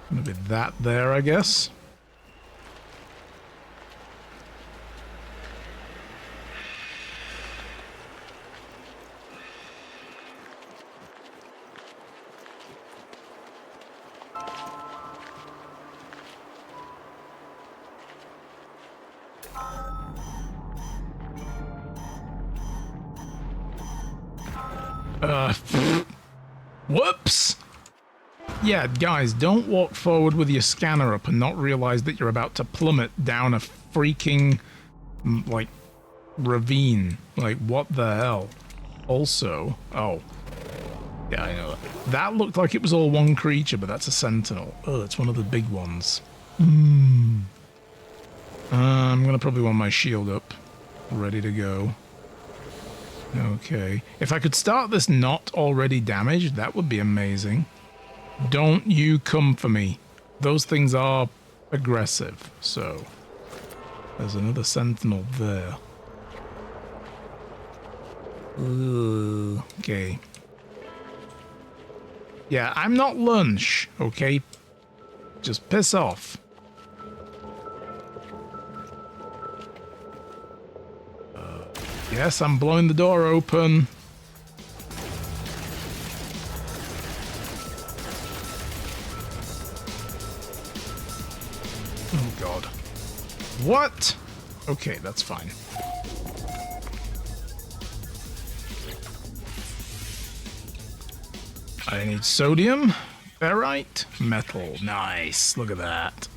Maybe that there, I guess. Whoops! Yeah, guys, don't walk forward with your scanner up and not realize that you're about to plummet down a freaking, like, ravine. Like, what the hell? Also, oh. Yeah, I know that. That looked like it was all one creature, but that's a sentinel. Oh, it's one of the big ones. I'm gonna probably want my shield up. Ready to go. Okay. If I could start this not already damaged, that would be amazing. Don't you come for me. Those things are aggressive, so... There's another sentinel there. Ooh, okay. Yeah, I'm not lunch, okay? Just piss off. Yes, I'm blowing the door open. Oh god. What? Okay, that's fine. I need sodium, ferrite, metal. Nice, look at that.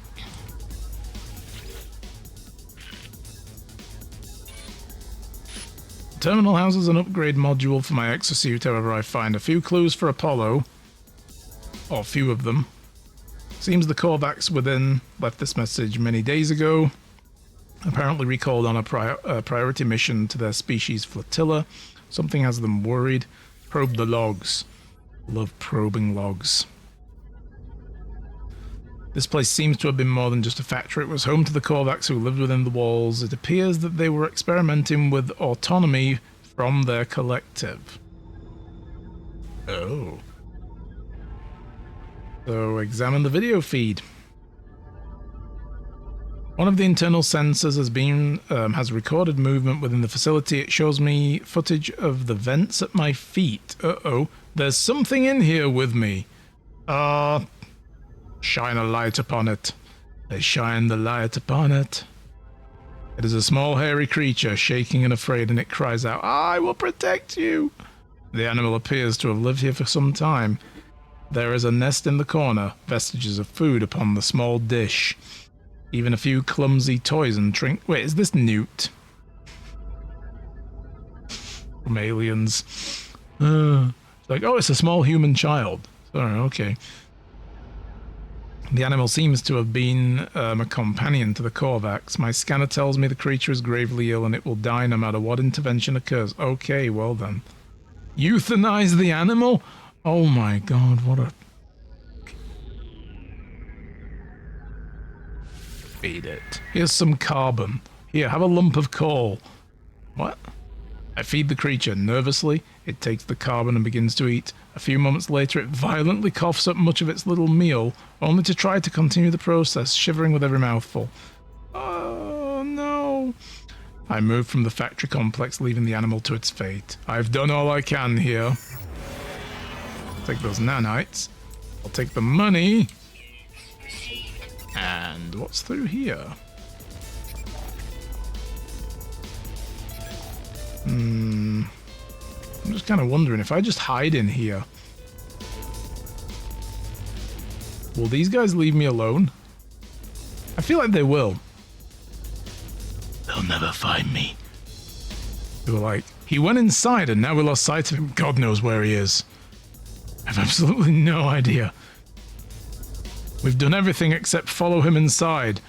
terminal houses an upgrade module for my exosuit. However, I find a few clues for Apollo, or few of them. Seems the Korvax within left this message many days ago. Apparently recalled on a priority mission to their species flotilla. Something has them worried. Probe the logs. Love probing logs. This place seems to have been more than just a factory. It was home to the Korvax who lived within the walls. It appears that they were experimenting with autonomy from their collective. Oh. So examine the video feed. One of the internal sensors has recorded movement within the facility. It shows me footage of the vents at my feet. Uh-oh. There's something in here with me. Shine a light upon it. They shine the light upon it. It is a small hairy creature, shaking and afraid, and it cries out, "I will protect you!" The animal appears to have lived here for some time. There is a nest in the corner, vestiges of food upon the small dish. Even a few clumsy toys and Wait, is this Newt? From Aliens. Like, oh, it's a small human child. Sorry, okay. The animal seems to have been a companion to the Korvax. My scanner tells me the creature is gravely ill and it will die no matter what intervention occurs. Okay, well then. Euthanize the animal? Oh my god, what a... Feed it. Here's some carbon. Here, have a lump of coal. What? I feed the creature. Nervously, it takes the carbon and begins to eat. A few moments later, it violently coughs up much of its little meal, only to try to continue the process, shivering with every mouthful. Oh, no. I move from the factory complex, leaving the animal to its fate. I've done all I can here. Take those nanites. I'll take the money. And what's through here? I'm just kind of wondering if I just hide in here. Will these guys leave me alone? I feel like they will. They'll never find me. They were like, he went inside and now we lost sight of him. God knows where he is. I have absolutely no idea. We've done everything except follow him inside.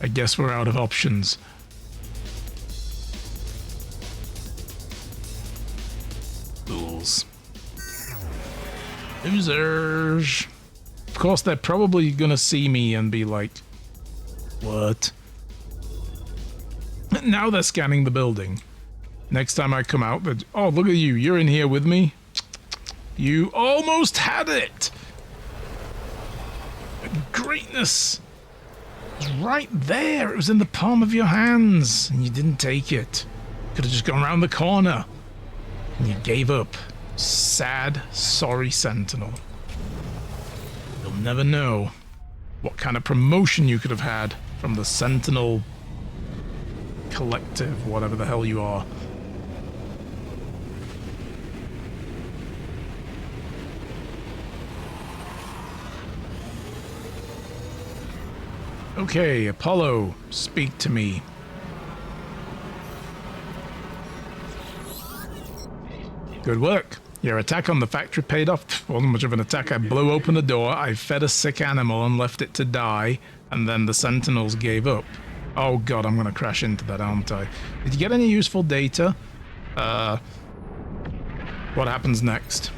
I guess we're out of options. Fools. Losers. Of course, they're probably gonna see me and be like, what? Now they're scanning the building. Next time I come out, oh, look at you. You're in here with me. You almost had it. Greatness. It was right there. It was in the palm of your hands. And you didn't take it. Could have just gone around the corner. And you gave up. Sad, sorry Sentinel. You'll never know what kind of promotion you could have had from the Sentinel Collective, whatever the hell you are. Okay, Apollo, speak to me. Good work. Your attack on the factory paid off. Wasn't much of an attack. I blew open a door, I fed a sick animal and left it to die, and then the Sentinels gave up. Oh god, I'm gonna crash into that, aren't I? Did you get any useful data? What happens next?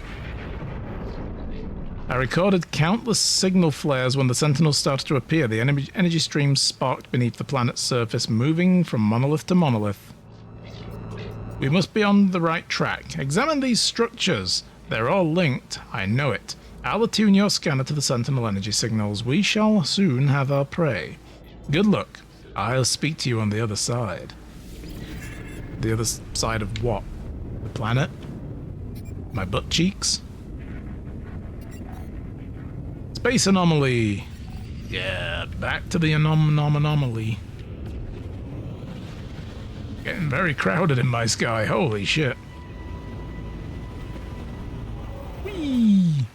I recorded countless signal flares when the Sentinels started to appear. The energy streams sparked beneath the planet's surface, moving from monolith to monolith. We must be on the right track. Examine these structures. They're all linked. I know it. I'll attune your scanner to the Sentinel energy signals. We shall soon have our prey. Good luck. I'll speak to you on the other side. The other side of what? The planet? My butt cheeks? Space anomaly. Yeah, back to the anomaly. Getting very crowded in my sky. Holy shit. Whee!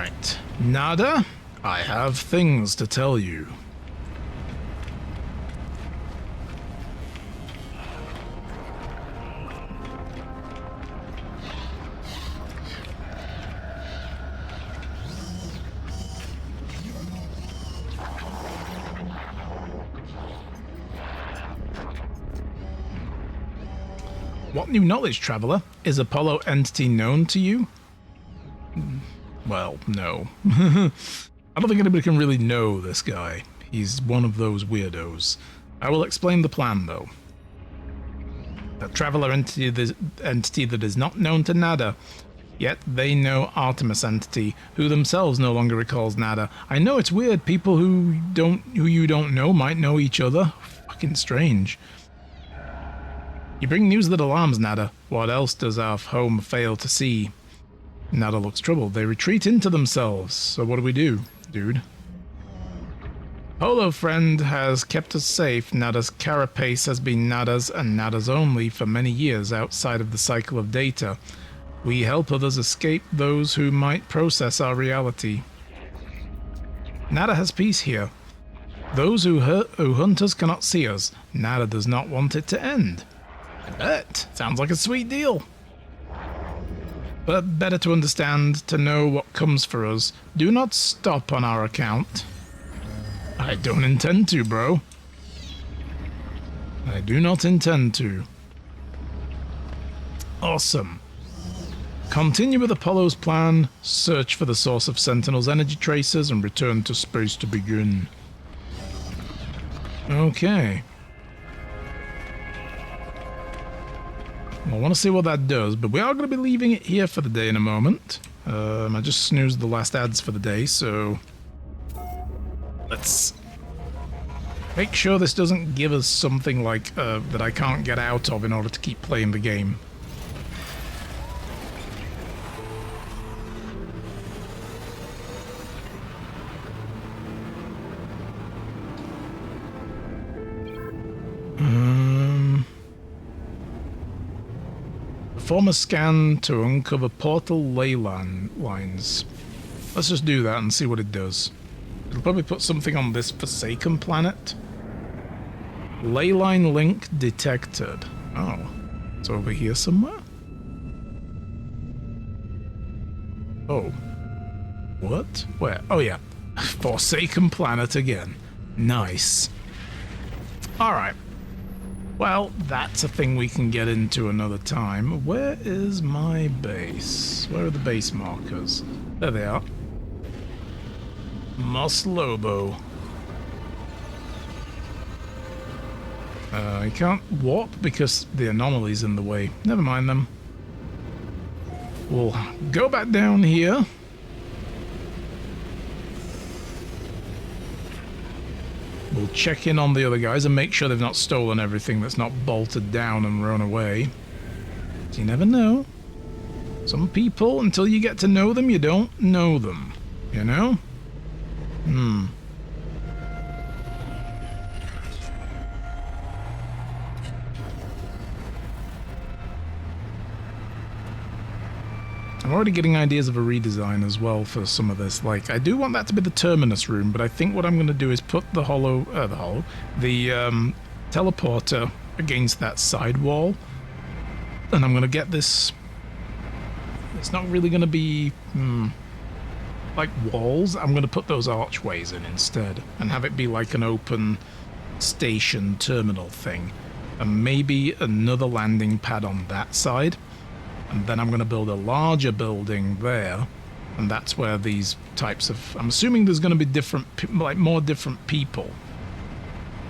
Alright, Nada, I have things to tell you. What new knowledge, traveler? Is Apollo entity known to you? Well, no. I don't think anybody can really know this guy. He's one of those weirdos. I will explain the plan, though. A traveler entity that is not known to Nada, yet they know Artemis entity, who themselves no longer recalls Nada. I know it's weird. People who you don't know might know each other. Fucking strange. You bring news that alarms Nada. What else does our home fail to see? Nada looks troubled. They retreat into themselves. So what do we do, dude? Polo friend has kept us safe. Nada's carapace has been Nada's and Nada's only for many years outside of the cycle of data. We help others escape those who might process our reality. Nada has peace here. Those who hunt us cannot see us. Nada does not want it to end. I bet. Sounds like a sweet deal. But better to understand, to know what comes for us. Do not stop on our account. I don't intend to, bro. I do not intend to. Awesome. Continue with Apollo's plan, search for the source of Sentinel's energy tracers, and return to space to begin. Okay. I want to see what that does, but we are going to be leaving it here for the day in a moment. I just snoozed the last ads for the day, so let's make sure this doesn't give us something like that I can't get out of in order to keep playing the game. Perform a scan to uncover portal ley lines. Let's just do that and see what it does. It'll probably put something on this Forsaken planet. Ley line link detected. Oh, it's over here somewhere? Oh. What? Where? Oh yeah. Forsaken planet again. Nice. Alright. Well, that's a thing we can get into another time. Where is my base? Where are the base markers? There they are. Mos Lobo. I can't warp because the anomaly's in the way. Never mind them. We'll go back down here. We'll check in on the other guys and make sure they've not stolen everything that's not bolted down and run away. You never know. Some people, until you get to know them, you don't know them. You know? I'm already getting ideas of a redesign as well for some of this. Like, I do want that to be the terminus room, but I think what I'm going to do is put the teleporter against that side wall, and I'm going to get this. It's not really going to be like walls. I'm going to put those archways in instead, and have it be like an open station terminal thing, and maybe another landing pad on that side. And then I'm going to build a larger building there, and that's where these types of... I'm assuming there's going to be more different people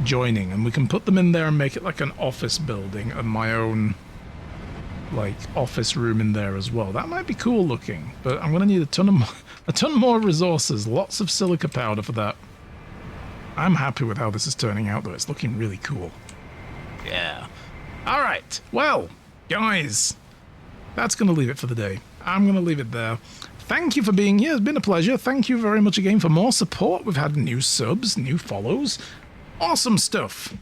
joining, and we can put them in there and make it like an office building and my own, like, office room in there as well. That might be cool looking, but I'm going to need a ton more resources, lots of silica powder for that. I'm happy with how this is turning out, though. It's looking really cool. Yeah. All right. Well, guys... that's going to leave it for the day. I'm going to leave it there. Thank you for being here. It's been a pleasure. Thank you very much again for more support. We've had new subs, new follows. Awesome stuff.